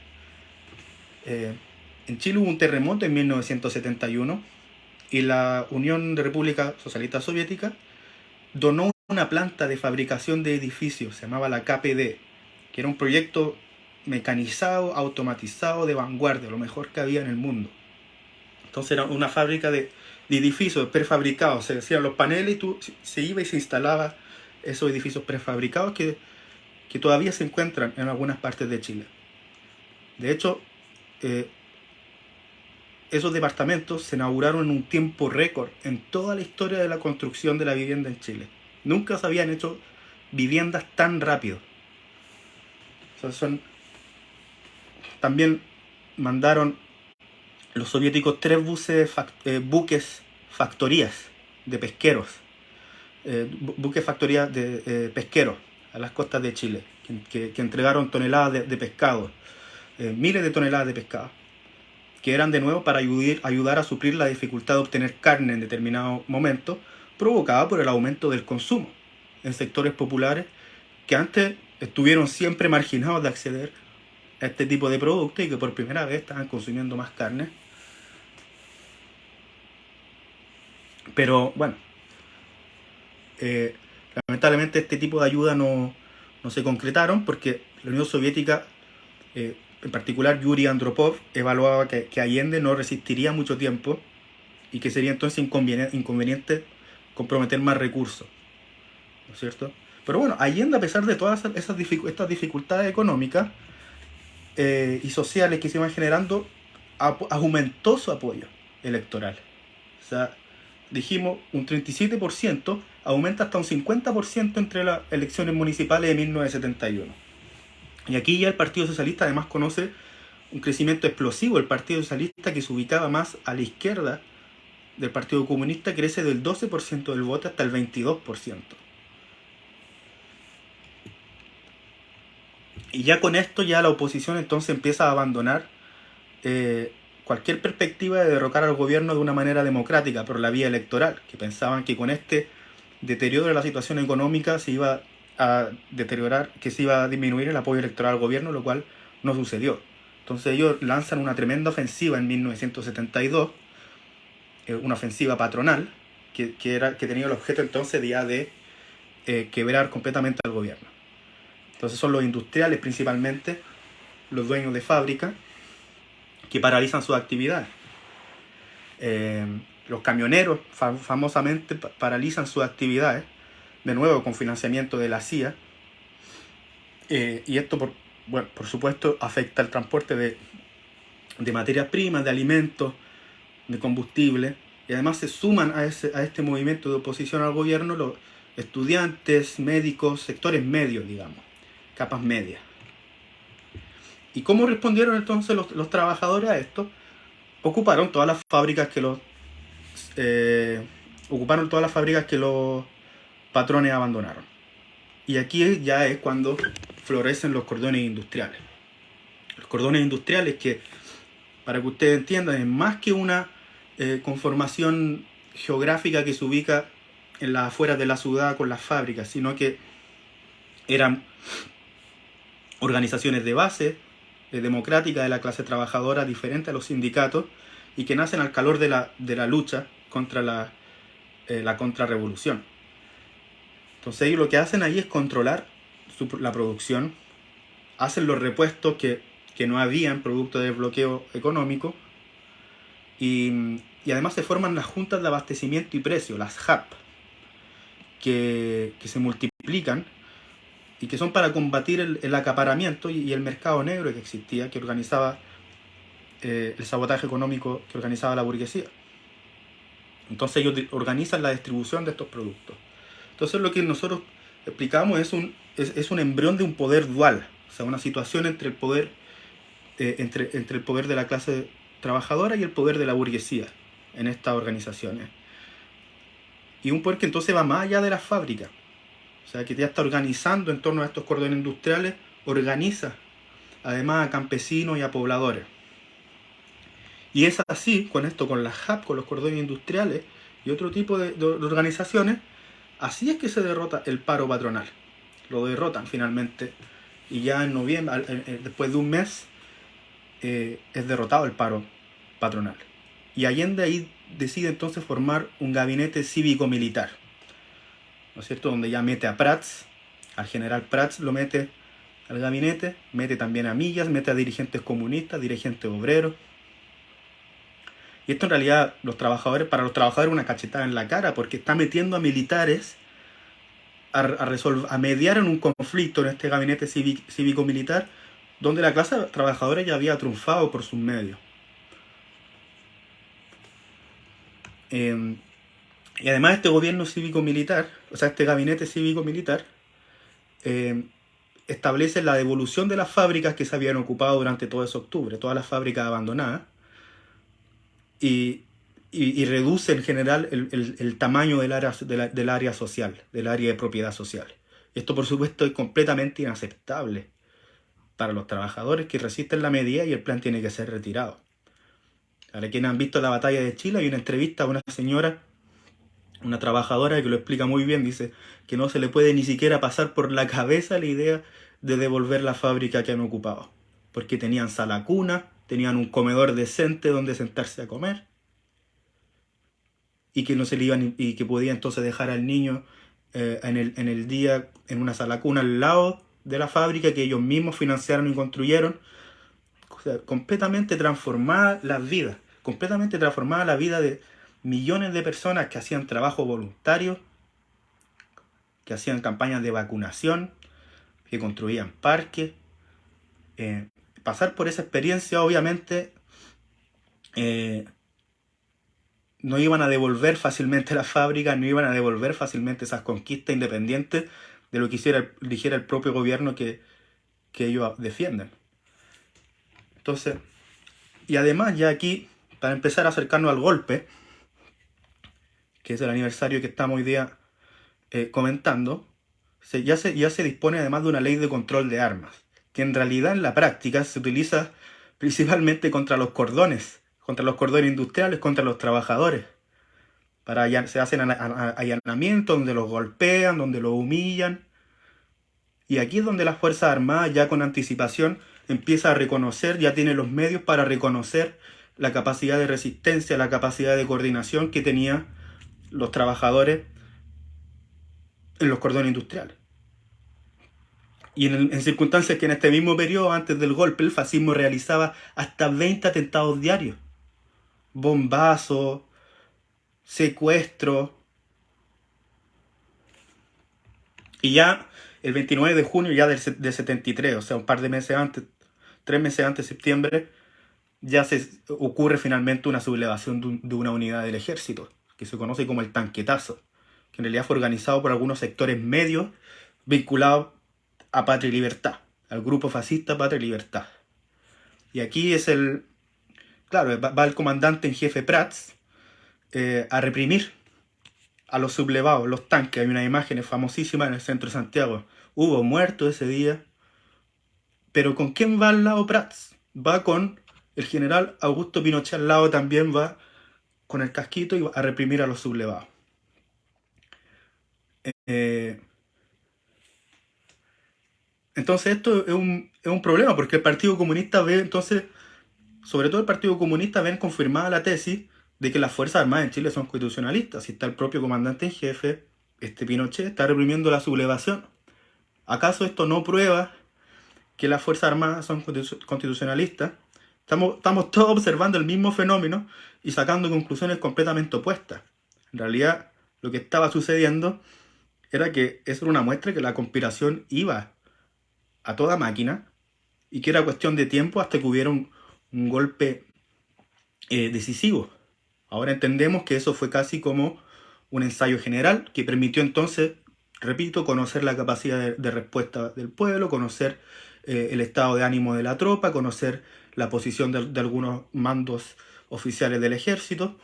En Chile hubo un terremoto en 1971 y la Unión de República Socialista Soviética donó una planta de fabricación de edificios, se llamaba la KPD, que era un proyecto mecanizado, automatizado, de vanguardia, lo mejor que había en el mundo. Entonces era una fábrica de edificios prefabricados, se hacían los paneles y se iba y se instalaba esos edificios prefabricados que todavía se encuentran en algunas partes de Chile. De hecho, esos departamentos se inauguraron en un tiempo récord en toda la historia de la construcción de la vivienda en Chile. Nunca se habían hecho viviendas tan rápido. También mandaron los soviéticos 3 buques factorías de pesqueros, buques factorías de pesqueros a las costas de Chile, que entregaron toneladas de pescado, miles de toneladas de pescado, que eran de nuevo para ayudar a suplir la dificultad de obtener carne en determinados momentos, provocada por el aumento del consumo en sectores populares que antes estuvieron siempre marginados de acceder a este tipo de productos y que por primera vez estaban consumiendo más carne. Pero bueno, lamentablemente este tipo de ayuda no se concretaron porque la Unión Soviética, en particular Yuri Andropov, evaluaba que Allende no resistiría mucho tiempo y que sería entonces inconveniente comprometer más recursos, ¿no es cierto? Pero bueno, Allende, a pesar de todas estas dificultades económicas y sociales que se iban generando, aumentó su apoyo electoral. O sea, dijimos un 37%, aumenta hasta un 50% entre las elecciones municipales de 1971. Y aquí ya el Partido Socialista además conoce un crecimiento explosivo. El Partido Socialista, que se ubicaba más a la izquierda del Partido Comunista, crece del 12% del voto hasta el 22%. Y ya con esto ya la oposición entonces empieza a abandonar cualquier perspectiva de derrocar al gobierno de una manera democrática por la vía electoral, que pensaban que con este deterioro de la situación económica se iba a deteriorar, que se iba a disminuir el apoyo electoral al gobierno, lo cual no sucedió. Entonces ellos lanzan una tremenda ofensiva en 1972, una ofensiva patronal, que tenía el objeto entonces de quebrar completamente al gobierno. Entonces son los industriales principalmente, los dueños de fábrica, que paralizan sus actividades. Los camioneros famosamente paralizan sus actividades, de nuevo con financiamiento de la CIA, y esto por supuesto afecta el transporte de materias primas, de alimentos, de combustible, y además se suman a este movimiento de oposición al gobierno los estudiantes, médicos, sectores medios, digamos, capas medias. ¿Y cómo respondieron entonces los trabajadores a esto? Ocuparon todas las fábricas que los patrones abandonaron. Y aquí ya es cuando florecen los cordones industriales. Los cordones industriales, que, para que ustedes entiendan, es más que una conformación geográfica que se ubica en las afueras de la ciudad con las fábricas, sino que eran organizaciones de base democrática de la clase trabajadora, diferente a los sindicatos, y que nacen al calor de la lucha contra la contrarrevolución. Entonces ellos lo que hacen ahí es controlar la producción, hacen los repuestos que no habían producto del bloqueo económico, y además se forman las juntas de abastecimiento y precio, las JAP, que se multiplican y que son para combatir el acaparamiento y el mercado negro que existía, que organizaba el sabotaje económico que organizaba la burguesía. Entonces ellos organizan la distribución de estos productos. Entonces lo que nosotros explicamos es un embrión de un poder dual, o sea, una situación entre el poder entre el poder de la clase trabajadora y el poder de la burguesía en estas organizaciones. Y un poder que entonces va más allá de las fábricas. O sea, que ya está organizando en torno a estos cordones industriales, organiza además a campesinos y a pobladores. Y es así, con las JAP, con los cordones industriales y otro tipo de organizaciones, así es que se derrota el paro patronal. Lo derrotan finalmente. Y ya en noviembre, después de un mes, es derrotado el paro patronal. Y Allende ahí decide entonces formar un gabinete cívico-militar, ¿no es cierto? Donde ya mete a Prats, al general Prats lo mete al gabinete, mete también a Millas, mete a dirigentes comunistas, dirigentes obreros. Y esto en realidad para los trabajadores una cachetada en la cara, porque está metiendo a militares a mediar en un conflicto en este gabinete cívico-militar, donde la clase trabajadora ya había triunfado por sus medios. Y además este gobierno cívico-militar, o sea, este gabinete cívico-militar, establece la devolución de las fábricas que se habían ocupado durante todo ese octubre, todas las fábricas abandonadas, y reduce en general el tamaño del área social, del área de propiedad social. Esto, por supuesto, es completamente inaceptable para los trabajadores que resisten la medida, y el plan tiene que ser retirado. Para quienes han visto la batalla de Chile, hay una entrevista a una señora, una trabajadora, que lo explica muy bien. Dice que no se le puede ni siquiera pasar por la cabeza la idea de devolver la fábrica que han ocupado, porque tenían sala cuna, tenían un comedor decente donde sentarse a comer, y que no se le iban, y que podía entonces dejar al niño en el día en una sala cuna al lado de la fábrica que ellos mismos financiaron y construyeron. O sea, completamente transformada la vida de millones de personas que hacían trabajo voluntario, que hacían campañas de vacunación, que construían parques. Pasar por esa experiencia, obviamente, no iban a devolver fácilmente las fábricas, no iban a devolver fácilmente esas conquistas independientes de lo que dijera el propio gobierno que ellos defienden. Entonces, y además ya aquí, para empezar a acercarnos al golpe, que es el aniversario que estamos hoy día comentando, ya se dispone además de una ley de control de armas, que en realidad en la práctica se utiliza principalmente contra los cordones industriales, contra los trabajadores. Se hacen allanamientos donde los golpean, donde los humillan. Y aquí es donde las Fuerzas Armadas ya con anticipación empieza a reconocer, ya tiene los medios para reconocer la capacidad de resistencia, la capacidad de coordinación que tenían los trabajadores en los cordones industriales. Y en circunstancias que en este mismo periodo, antes del golpe, el fascismo realizaba hasta 20 atentados diarios. Bombazos, secuestros. Y ya el 29 de junio ya del 73, o sea, un par de meses antes, 3 meses antes de septiembre, ya ocurre finalmente una sublevación de una unidad del ejército, que se conoce como el tanquetazo, que en realidad fue organizado por algunos sectores medios vinculados a Patria y Libertad, al grupo fascista Patria y Libertad. Y aquí es va el comandante en jefe Prats a reprimir a los sublevados, los tanques. Hay unas imágenes famosísimas en el centro de Santiago. Hubo muertos ese día. Pero ¿con quién va al lado Prats? Va con el general Augusto Pinochet al lado, también va con el casquito y va a reprimir a los sublevados. Entonces esto es un problema, porque el Partido Comunista ve, entonces, sobre todo el Partido Comunista, ven confirmada la tesis de que las Fuerzas Armadas en Chile son constitucionalistas. Si está el propio comandante en jefe, Pinochet, está reprimiendo la sublevación. ¿Acaso esto no prueba que las Fuerzas Armadas son constitucionalistas? Estamos todos observando el mismo fenómeno y sacando conclusiones completamente opuestas. En realidad, lo que estaba sucediendo era que eso era una muestra que la conspiración iba a toda máquina y que era cuestión de tiempo hasta que hubiera un golpe decisivo. Ahora entendemos que eso fue casi como un ensayo general que permitió entonces, repito, conocer la capacidad de respuesta del pueblo, conocer el estado de ánimo de la tropa, conocer la posición de algunos mandos oficiales del ejército.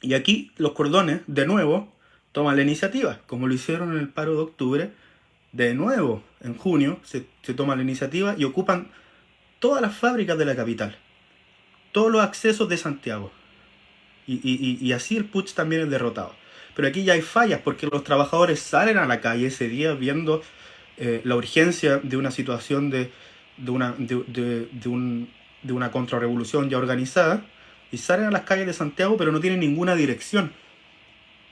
Y aquí los cordones, de nuevo, toman la iniciativa, como lo hicieron en el paro de octubre. De nuevo, en junio, se toma la iniciativa y ocupan todas las fábricas de la capital, todos los accesos de Santiago. Y así el putsch también es derrotado. Pero aquí ya hay fallas, porque los trabajadores salen a la calle ese día viendo la urgencia de una situación de una contrarrevolución ya organizada, y salen a las calles de Santiago, pero no tienen ninguna dirección,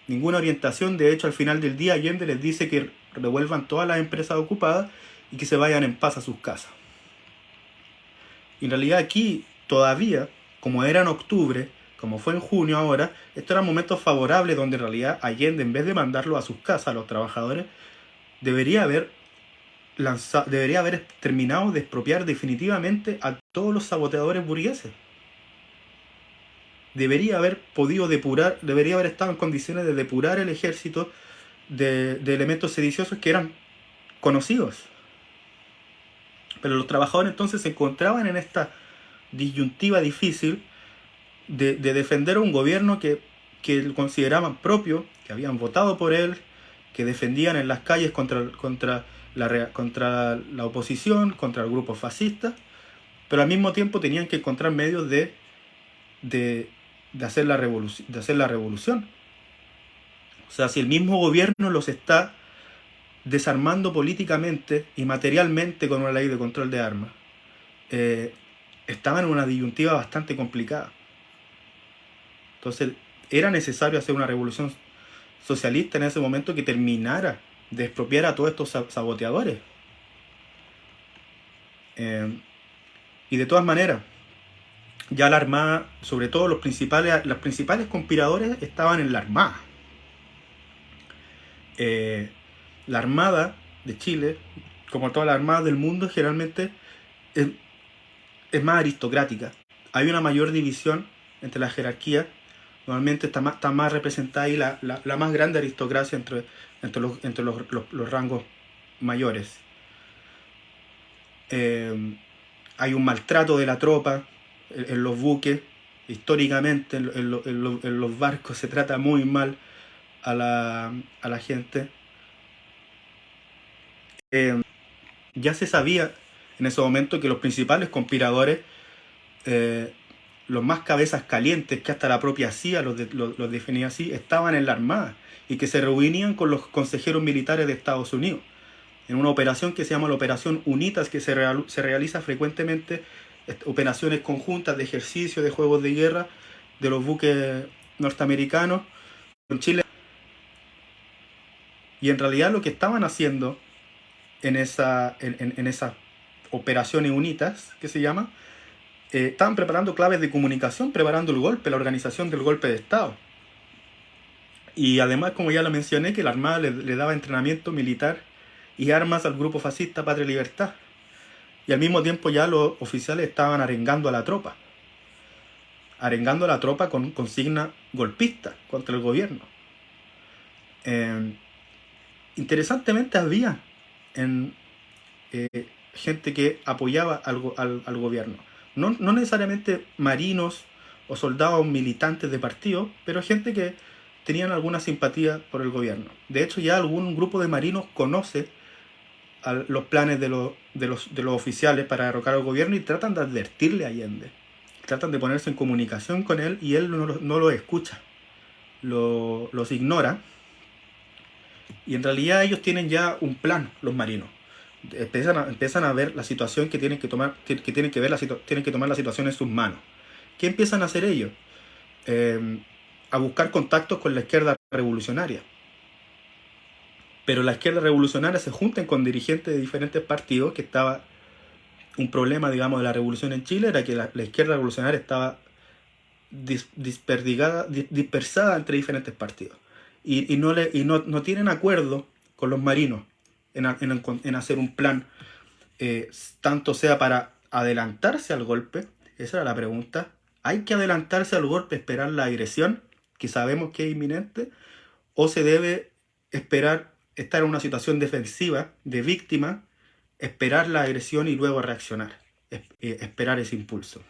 ninguna orientación. De hecho, al final del día, Allende les dice que devuelvan todas las empresas ocupadas y que se vayan en paz a sus casas. Y en realidad aquí todavía, como era en octubre, como fue en junio ahora, estos eran momentos favorables donde en realidad Allende, en vez de mandarlo a sus casas, a los trabajadores, debería haber terminado de expropiar definitivamente a todos los saboteadores burgueses. Debería haber podido depurar, debería haber estado en condiciones de depurar el ejército de elementos sediciosos que eran conocidos. Pero los trabajadores entonces se encontraban en esta disyuntiva difícil de defender a un gobierno que consideraban propio, que habían votado por él, que defendían en las calles contra la oposición, contra el grupo fascista, pero al mismo tiempo tenían que encontrar medios de hacer la revolución. O sea, si el mismo gobierno los está desarmando políticamente y materialmente con una ley de control de armas, estaban en una disyuntiva bastante complicada. Entonces era necesario hacer una revolución socialista en ese momento que terminara de expropiar a todos estos saboteadores. Y de todas maneras, ya la Armada, sobre todo los principales conspiradores, estaban en la Armada. La Armada de Chile, como todas las armadas del mundo, generalmente es, es más aristocrática. Hay una mayor división entre la jerarquía. Normalmente está más representada ahí la más grande aristocracia entre los rangos mayores. Hay un maltrato de la tropa en los buques. Históricamente en los barcos se trata muy mal a la gente. Ya se sabía en ese momento que los principales conspiradores, eh, los más cabezas calientes, que hasta la propia CIA los definía así, estaban en la Armada y que se reunían con los consejeros militares de Estados Unidos en una operación que se llama la Operación UNITAS, que se realiza frecuentemente, operaciones conjuntas de ejercicio, de juegos de guerra de los buques norteamericanos con Chile. Y en realidad lo que estaban haciendo en esas operaciones UNITAS, que se llama, estaban preparando claves de comunicación, preparando el golpe, la organización del golpe de Estado. Y además, como ya lo mencioné, que la Armada le daba entrenamiento militar y armas al grupo fascista Patria y Libertad. Y al mismo tiempo ya los oficiales estaban arengando a la tropa. Arengando a la tropa con consigna golpista contra el gobierno. Interesantemente había gente que apoyaba al gobierno. No necesariamente marinos o soldados militantes de partido, pero gente que tenían alguna simpatía por el gobierno. De hecho, ya algún grupo de marinos conoce los planes de los oficiales para derrocar al gobierno y tratan de advertirle a Allende. Tratan de ponerse en comunicación con él y él no lo escucha. Los ignora. Y en realidad ellos tienen ya un plan, los marinos. Empiezan a ver la situación que tienen que tomar, tienen que tomar la situación en sus manos. ¿Qué empiezan a hacer ellos? A buscar contactos con la izquierda revolucionaria. Pero la izquierda revolucionaria se juntan con dirigentes de diferentes partidos, que estaba un problema, digamos, de la revolución en Chile, era que la izquierda revolucionaria estaba dispersada entre diferentes partidos. Y no tienen acuerdo con los marinos en hacer un plan, tanto sea para adelantarse al golpe, esa era la pregunta. ¿Hay que adelantarse al golpe, esperar la agresión, que sabemos que es inminente, o se debe esperar estar en una situación defensiva, de víctima, esperar la agresión y luego reaccionar, esperar ese impulso?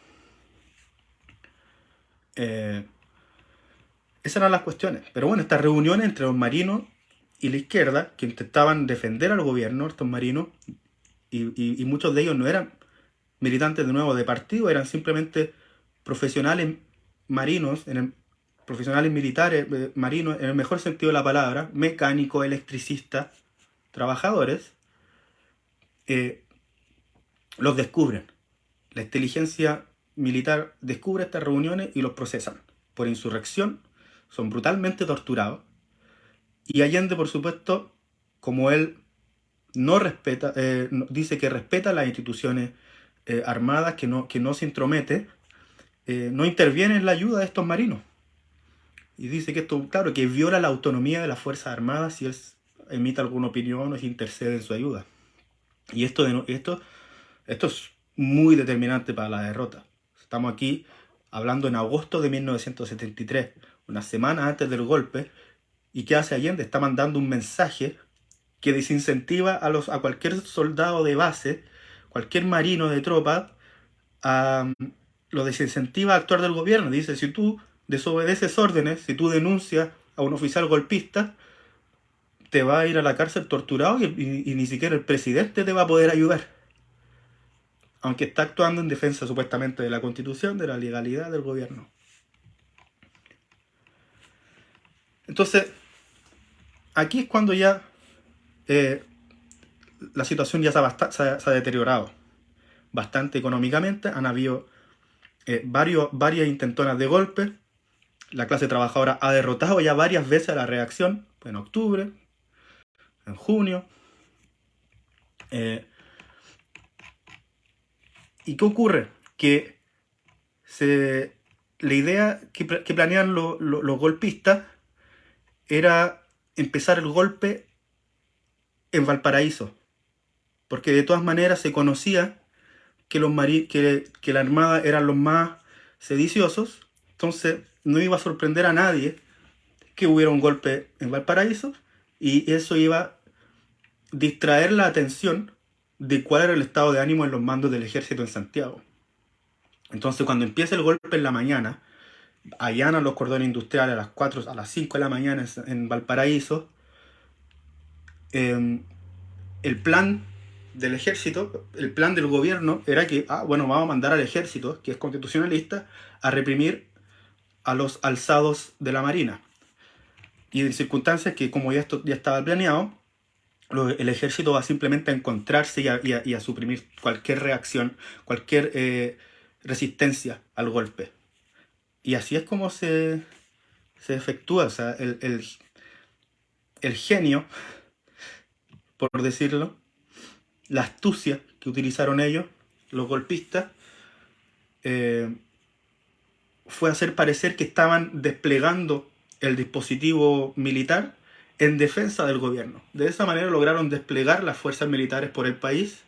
Esas eran las cuestiones. Pero bueno, estas reuniones entre los marinos y la izquierda, que intentaban defender al gobierno, estos marinos, y muchos de ellos no eran militantes de nuevo de partido, eran simplemente profesionales marinos, profesionales militares, marinos, en el mejor sentido de la palabra, mecánicos, electricistas, trabajadores, los descubren. La inteligencia militar descubre estas reuniones y los procesan por insurrección, son brutalmente torturados. Y Allende, por supuesto, como él no respeta, dice que respeta las instituciones armadas, que no se intromete, no interviene en la ayuda de estos marinos. Y dice que esto, claro, que viola la autonomía de las Fuerzas Armadas si él emite alguna opinión o si intercede en su ayuda. Y esto es muy determinante para la derrota. Estamos aquí hablando en agosto de 1973, unas semanas antes del golpe. ¿Y qué hace Allende? Está mandando un mensaje que desincentiva a cualquier soldado de base, cualquier marino de tropa, lo desincentiva a actuar del gobierno. Dice, si tú desobedeces órdenes, si tú denuncias a un oficial golpista, te va a ir a la cárcel torturado y ni siquiera el presidente te va a poder ayudar. Aunque está actuando en defensa supuestamente de la Constitución, de la legalidad del gobierno. Entonces, aquí es cuando ya la situación ya se ha deteriorado bastante económicamente. Han habido varias intentonas de golpe. La clase trabajadora ha derrotado ya varias veces a la reacción, en octubre, en junio. ¿Y qué ocurre? Que la idea que planean los golpistas era empezar el golpe en Valparaíso, porque de todas maneras se conocía que, que la Armada eran los más sediciosos, entonces no iba a sorprender a nadie que hubiera un golpe en Valparaíso, y eso iba a distraer la atención de cuál era el estado de ánimo en los mandos del ejército en Santiago. Entonces cuando empieza el golpe en la mañana, allanan los cordones industriales a las 4, a las 5 de la mañana en Valparaíso, el plan del ejército, el plan del gobierno era que, bueno, vamos a mandar al ejército, que es constitucionalista, a reprimir a los alzados de la Marina. Y en circunstancias que, como esto ya estaba planeado, el ejército va simplemente a encontrarse y a suprimir cualquier reacción, cualquier resistencia al golpe. Y así es como se efectúa. O sea, el genio, por decirlo, la astucia que utilizaron ellos, los golpistas, fue hacer parecer que estaban desplegando el dispositivo militar en defensa del gobierno. De esa manera lograron desplegar las fuerzas militares por el país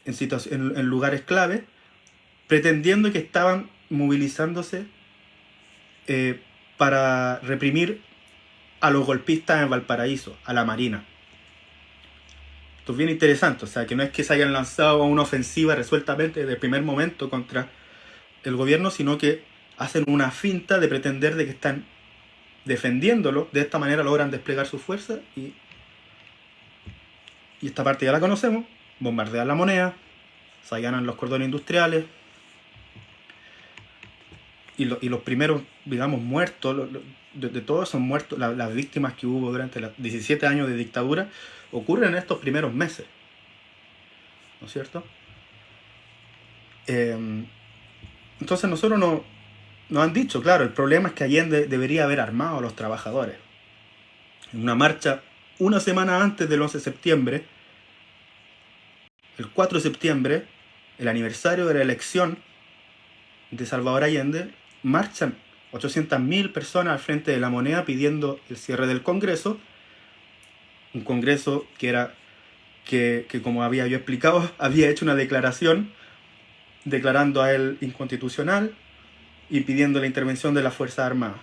en lugares clave, pretendiendo que estaban movilizándose para reprimir a los golpistas en Valparaíso, a la Marina. Esto es bien interesante, o sea, que no es que se hayan lanzado a una ofensiva resueltamente desde el primer momento contra el gobierno, sino que hacen una finta de pretender de que están defendiéndolo. De esta manera logran desplegar su fuerza y esta parte ya la conocemos. Bombardean la moneda, se allanan los cordones industriales y los primeros, digamos, muertos, de todos son muertos, las víctimas que hubo durante los 17 años de dictadura ocurren en estos primeros meses, ¿no es cierto? Entonces nosotros nos han dicho, claro, el problema es que Allende debería haber armado a los trabajadores. En una marcha una semana antes del 11 de septiembre, el 4 de septiembre, el aniversario de la elección de Salvador Allende, marchan 800.000 personas al frente de la Moneda pidiendo el cierre del Congreso. Un Congreso que como había yo explicado, había hecho una declaración declarando a él inconstitucional y pidiendo la intervención de las Fuerzas Armadas.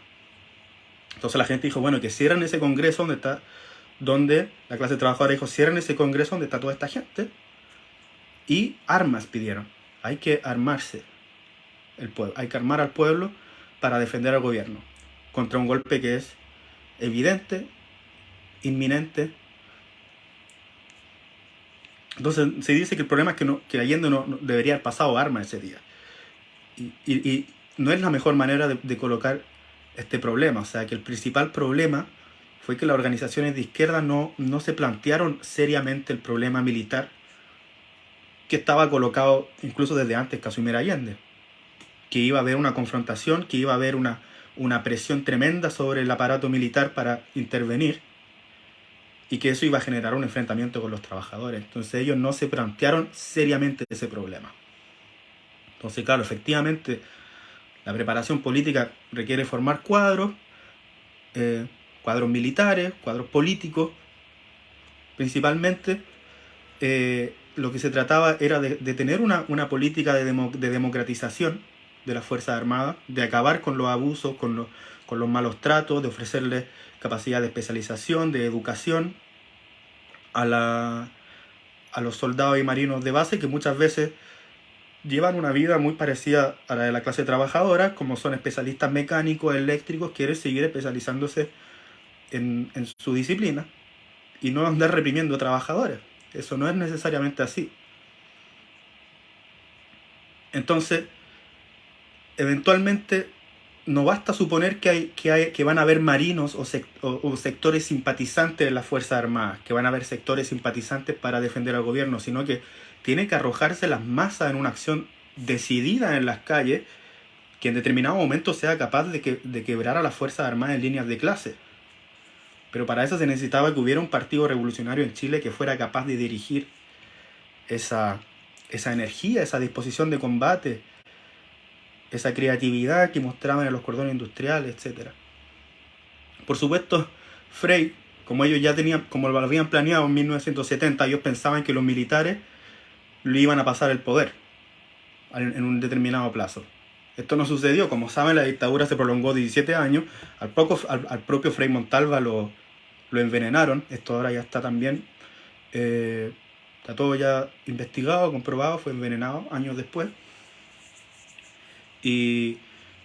Entonces la gente dijo, bueno, que cierren ese Congreso donde la clase trabajadora dijo, cierren ese Congreso donde está toda esta gente, y armas pidieron. Hay que armarse el pueblo, hay que armar al pueblo para defender al gobierno contra un golpe que es evidente, inminente. Entonces se dice que el problema es que Allende no debería haber pasado armas ese día. Y no es la mejor manera de colocar este problema. O sea, que el principal problema fue que las organizaciones de izquierda no se plantearon seriamente el problema militar que estaba colocado incluso desde antes Kazimierz Allende. Que iba a haber una confrontación, que iba a haber una presión tremenda sobre el aparato militar para intervenir, y que eso iba a generar un enfrentamiento con los trabajadores. Entonces ellos no se plantearon seriamente ese problema. Entonces, claro, efectivamente, la preparación política requiere formar cuadros militares, cuadros políticos, principalmente. Lo que se trataba era de tener una política de democratización de las Fuerzas Armadas, de acabar con los abusos, con los malos tratos, de ofrecerles capacidad de especialización, de educación a los soldados y marinos de base, que muchas veces llevan una vida muy parecida a la de la clase trabajadora, como son especialistas mecánicos, eléctricos, quieren seguir especializándose en su disciplina y no andar reprimiendo a trabajadores. Eso no es necesariamente así. Entonces, eventualmente, no basta suponer que van a haber marinos o sectores simpatizantes de las Fuerzas Armadas, que van a haber sectores simpatizantes para defender al gobierno, sino que tiene que arrojarse las masas en una acción decidida en las calles, que en determinado momento sea capaz de quebrar a las Fuerzas Armadas en líneas de clase. Pero para eso se necesitaba que hubiera un partido revolucionario en Chile que fuera capaz de dirigir esa energía, esa disposición de combate, esa creatividad que mostraban en los cordones industriales, etc. Por supuesto, Frey, como ellos ya tenían, como lo habían planeado en 1970, ellos pensaban que los militares le iban a pasar el poder en un determinado plazo. Esto no sucedió. Como saben, la dictadura se prolongó 17 años. Al propio Frei Montalva lo envenenaron. Esto ahora ya está también, está todo ya investigado, comprobado, fue envenenado años después. Y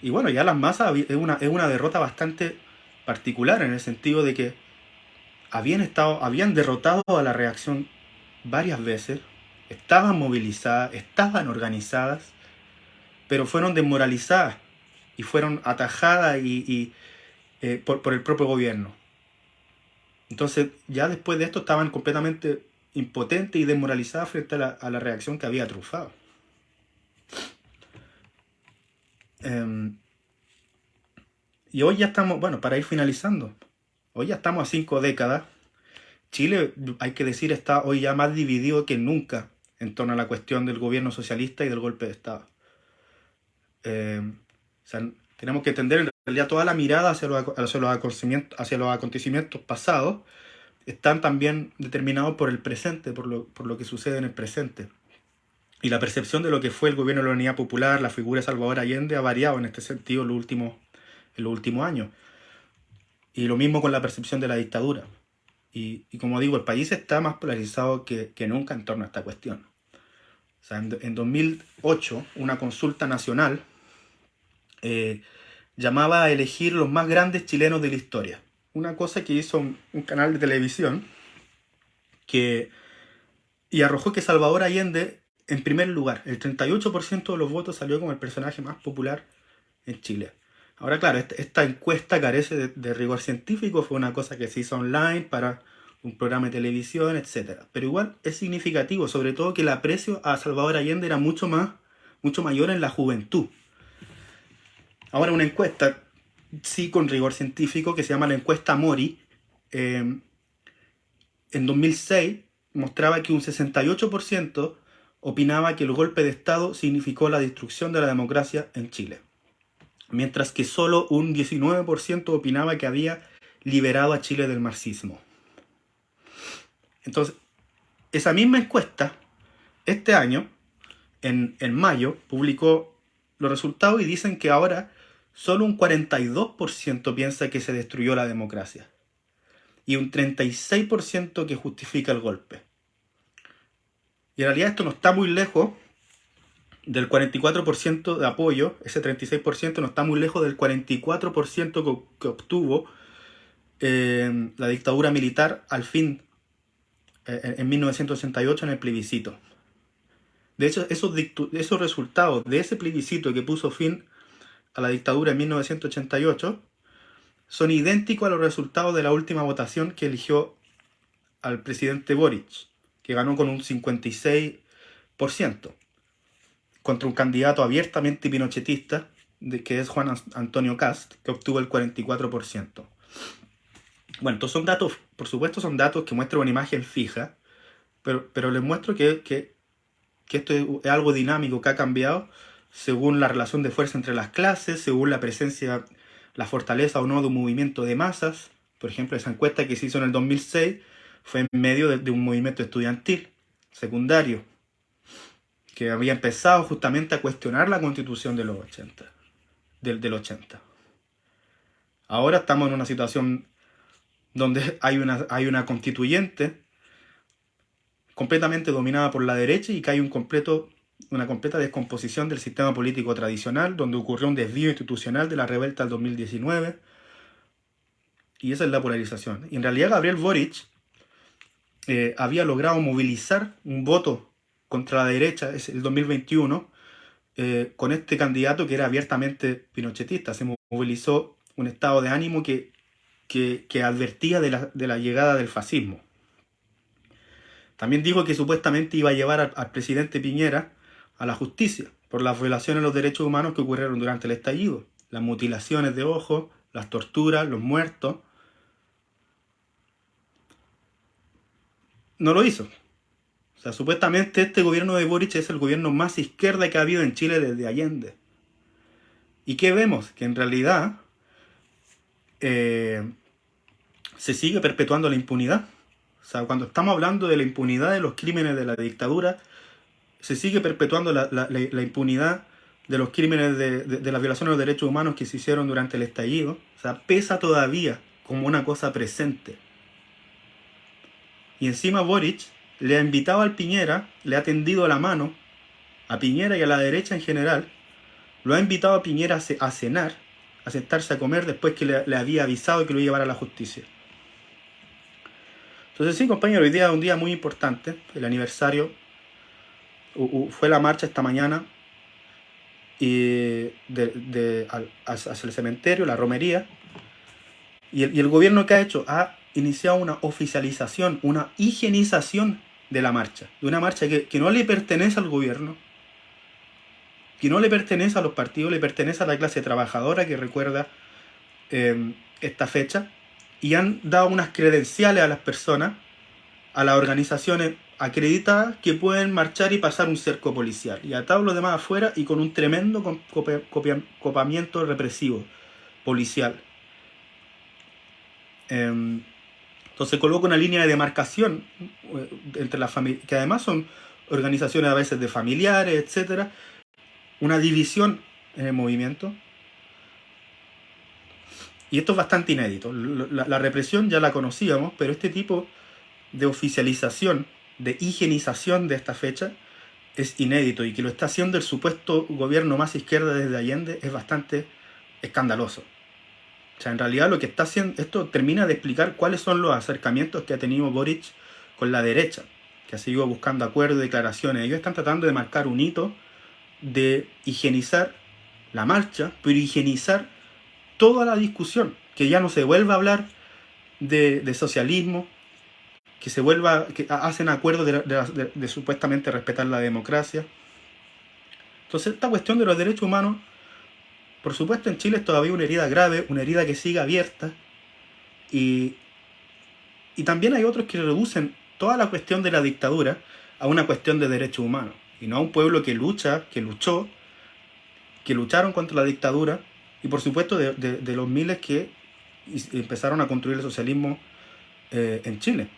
bueno, ya las masas es una derrota bastante particular, en el sentido de que habían derrotado a la reacción varias veces, estaban movilizadas, estaban organizadas, pero fueron desmoralizadas y fueron atajadas por el propio gobierno. Entonces, ya después de esto estaban completamente impotentes y desmoralizadas frente a la reacción que había triunfado. Y hoy ya estamos, bueno, para ir finalizando, hoy ya estamos a 5 décadas. Chile, hay que decir, está hoy ya más dividido que nunca en torno a la cuestión del gobierno socialista y del golpe de Estado. O sea, tenemos que entender en realidad toda la mirada hacia los acontecimientos pasados están también determinados por el presente, por lo que sucede en el presente. Y la percepción de lo que fue el gobierno de la Unidad Popular, la figura de Salvador Allende, ha variado en este sentido en los últimos años. Y lo mismo con la percepción de la dictadura. Y como digo, el país está más polarizado que nunca en torno a esta cuestión. O sea, en 2008, una consulta nacional llamaba a elegir los más grandes chilenos de la historia. Una cosa que hizo un canal de televisión y arrojó que Salvador Allende, en primer lugar, el 38% de los votos salió como el personaje más popular en Chile. Ahora, claro, esta encuesta carece de rigor científico, fue una cosa que se hizo online para un programa de televisión, etc. Pero igual es significativo, sobre todo que el aprecio a Salvador Allende era mucho mayor en la juventud. Ahora, una encuesta, sí con rigor científico, que se llama la encuesta Mori, en 2006 mostraba que un 68% opinaba que el golpe de Estado significó la destrucción de la democracia en Chile, mientras que solo un 19% opinaba que había liberado a Chile del marxismo. Entonces, esa misma encuesta, este año, en mayo, publicó los resultados y dicen que ahora solo un 42% piensa que se destruyó la democracia y un 36% que justifica el golpe. Y en realidad esto no está muy lejos del 44% de apoyo, ese 36% no está muy lejos del 44% que obtuvo la dictadura militar al fin, en 1988, en el plebiscito. De hecho, esos resultados de ese plebiscito que puso fin a la dictadura en 1988 son idénticos a los resultados de la última votación que eligió al presidente Boric, que ganó con un 56%, contra un candidato abiertamente pinochetista, que es Juan Antonio Kast, que obtuvo el 44%. Bueno, estos son datos, por supuesto son datos que muestran una imagen fija, pero les muestro que esto es algo dinámico que ha cambiado según la relación de fuerza entre las clases, según la presencia, la fortaleza o no de un movimiento de masas. Por ejemplo, esa encuesta que se hizo en el 2006 fue en medio de un movimiento estudiantil secundario que había empezado justamente a cuestionar la constitución de los 80, del 80. Ahora estamos en una situación donde hay una constituyente completamente dominada por la derecha y que hay una completa descomposición del sistema político tradicional, donde ocurrió un desvío institucional de la revuelta del 2019. Y esa es la polarización. Y en realidad Gabriel Boric había logrado movilizar un voto contra la derecha es el 2021 con este candidato que era abiertamente pinochetista. Se movilizó un estado de ánimo que advertía de la llegada del fascismo. También dijo que supuestamente iba a llevar al presidente Piñera a la justicia por las violaciones de los derechos humanos que ocurrieron durante el estallido, las mutilaciones de ojos, las torturas, los muertos. No lo hizo. O sea, supuestamente este gobierno de Boric es el gobierno más izquierda que ha habido en Chile desde Allende. ¿Y qué vemos? Que en realidad se sigue perpetuando la impunidad. O sea, cuando estamos hablando de la impunidad de los crímenes de la dictadura, se sigue perpetuando la impunidad de los crímenes de las violaciones de los derechos humanos que se hicieron durante el estallido. O sea, pesa todavía como una cosa presente. Y encima Boric le ha invitado al Piñera, le ha tendido la mano a Piñera y a la derecha en general, lo ha invitado a Piñera a cenar, a sentarse a comer después que le había avisado que lo iba a llevar a la justicia. Entonces sí, compañero, hoy día es un día muy importante, el aniversario, fue la marcha esta mañana y hacia el cementerio, la romería, y el gobierno que ha hecho ha iniciado una oficialización, una higienización de la marcha, de una marcha que no le pertenece al gobierno, que no le pertenece a los partidos, le pertenece a la clase trabajadora que recuerda esta fecha, y han dado unas credenciales a las personas, a las organizaciones acreditadas, que pueden marchar y pasar un cerco policial, y atados los demás afuera y con un tremendo copamiento represivo policial. Entonces coloca una línea de demarcación entre las familias, que además son organizaciones a veces de familiares, etcétera, una división en el movimiento. Y esto es bastante inédito. La represión ya la conocíamos, pero este tipo de oficialización, de higienización de esta fecha, es inédito, y que lo está haciendo el supuesto gobierno más izquierda desde Allende es bastante escandaloso. O sea, en realidad lo que está haciendo, esto termina de explicar cuáles son los acercamientos que ha tenido Boric con la derecha, que ha seguido buscando acuerdos, declaraciones. Ellos están tratando de marcar un hito, de higienizar la marcha, pero higienizar toda la discusión, que ya no se vuelva a hablar de socialismo, que hacen acuerdos de supuestamente respetar la democracia. Entonces esta cuestión de los derechos humanos, por supuesto en Chile es todavía una herida grave, una herida que sigue abierta, y también hay otros que reducen toda la cuestión de la dictadura a una cuestión de derechos humanos, y no a un pueblo que lucharon contra la dictadura, y por supuesto de los miles que empezaron a construir el socialismo en Chile,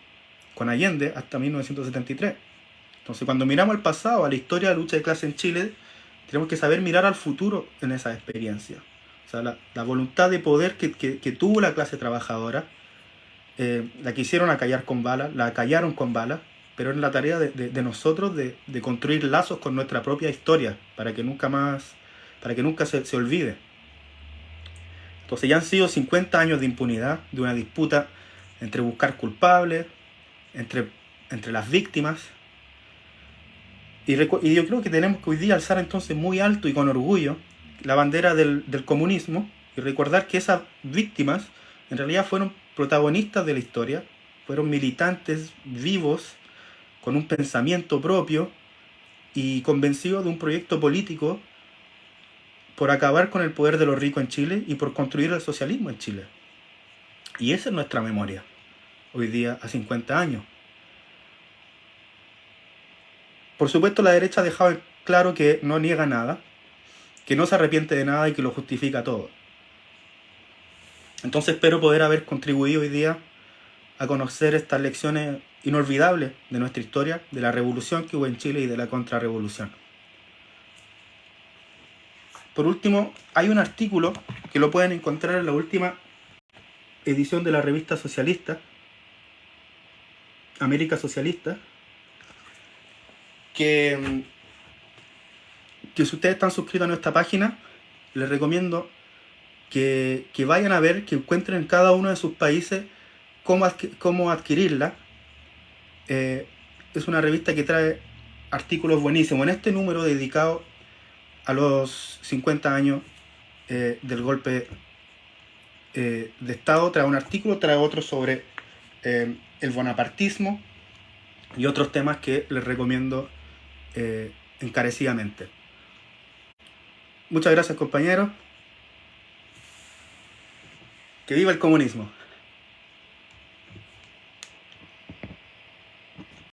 con Allende hasta 1973. Entonces cuando miramos al pasado, a la historia de la lucha de clase en Chile, tenemos que saber mirar al futuro en esa experiencia. O sea, la voluntad de poder que tuvo la clase trabajadora, la quisieron acallar con balas, la acallaron con balas, pero es la tarea de nosotros de construir lazos con nuestra propia historia, para que nunca se olvide. Entonces ya han sido 50 años de impunidad, de una disputa entre buscar culpables, entre las víctimas. Y yo creo que tenemos que hoy día alzar entonces muy alto y con orgullo la bandera del comunismo, y recordar que esas víctimas en realidad fueron protagonistas de la historia, fueron militantes vivos, con un pensamiento propio y convencidos de un proyecto político por acabar con el poder de los ricos en Chile y por construir el socialismo en Chile. Y esa es nuestra memoria, hoy día, a 50 años. Por supuesto, la derecha ha dejado claro que no niega nada, que no se arrepiente de nada y que lo justifica todo. Entonces espero poder haber contribuido hoy día a conocer estas lecciones inolvidables de nuestra historia, de la revolución que hubo en Chile y de la contrarrevolución. Por último, hay un artículo que lo pueden encontrar en la última edición de la revista socialista, América Socialista, que si ustedes están suscritos a nuestra página, les recomiendo que vayan a ver, que encuentren en cada uno de sus países cómo adquirirla. Es una revista que trae artículos buenísimos. En este número dedicado a los 50 años del golpe de Estado, trae un artículo, trae otro sobre el bonapartismo y otros temas que les recomiendo encarecidamente. Muchas gracias, compañeros. Que viva el comunismo.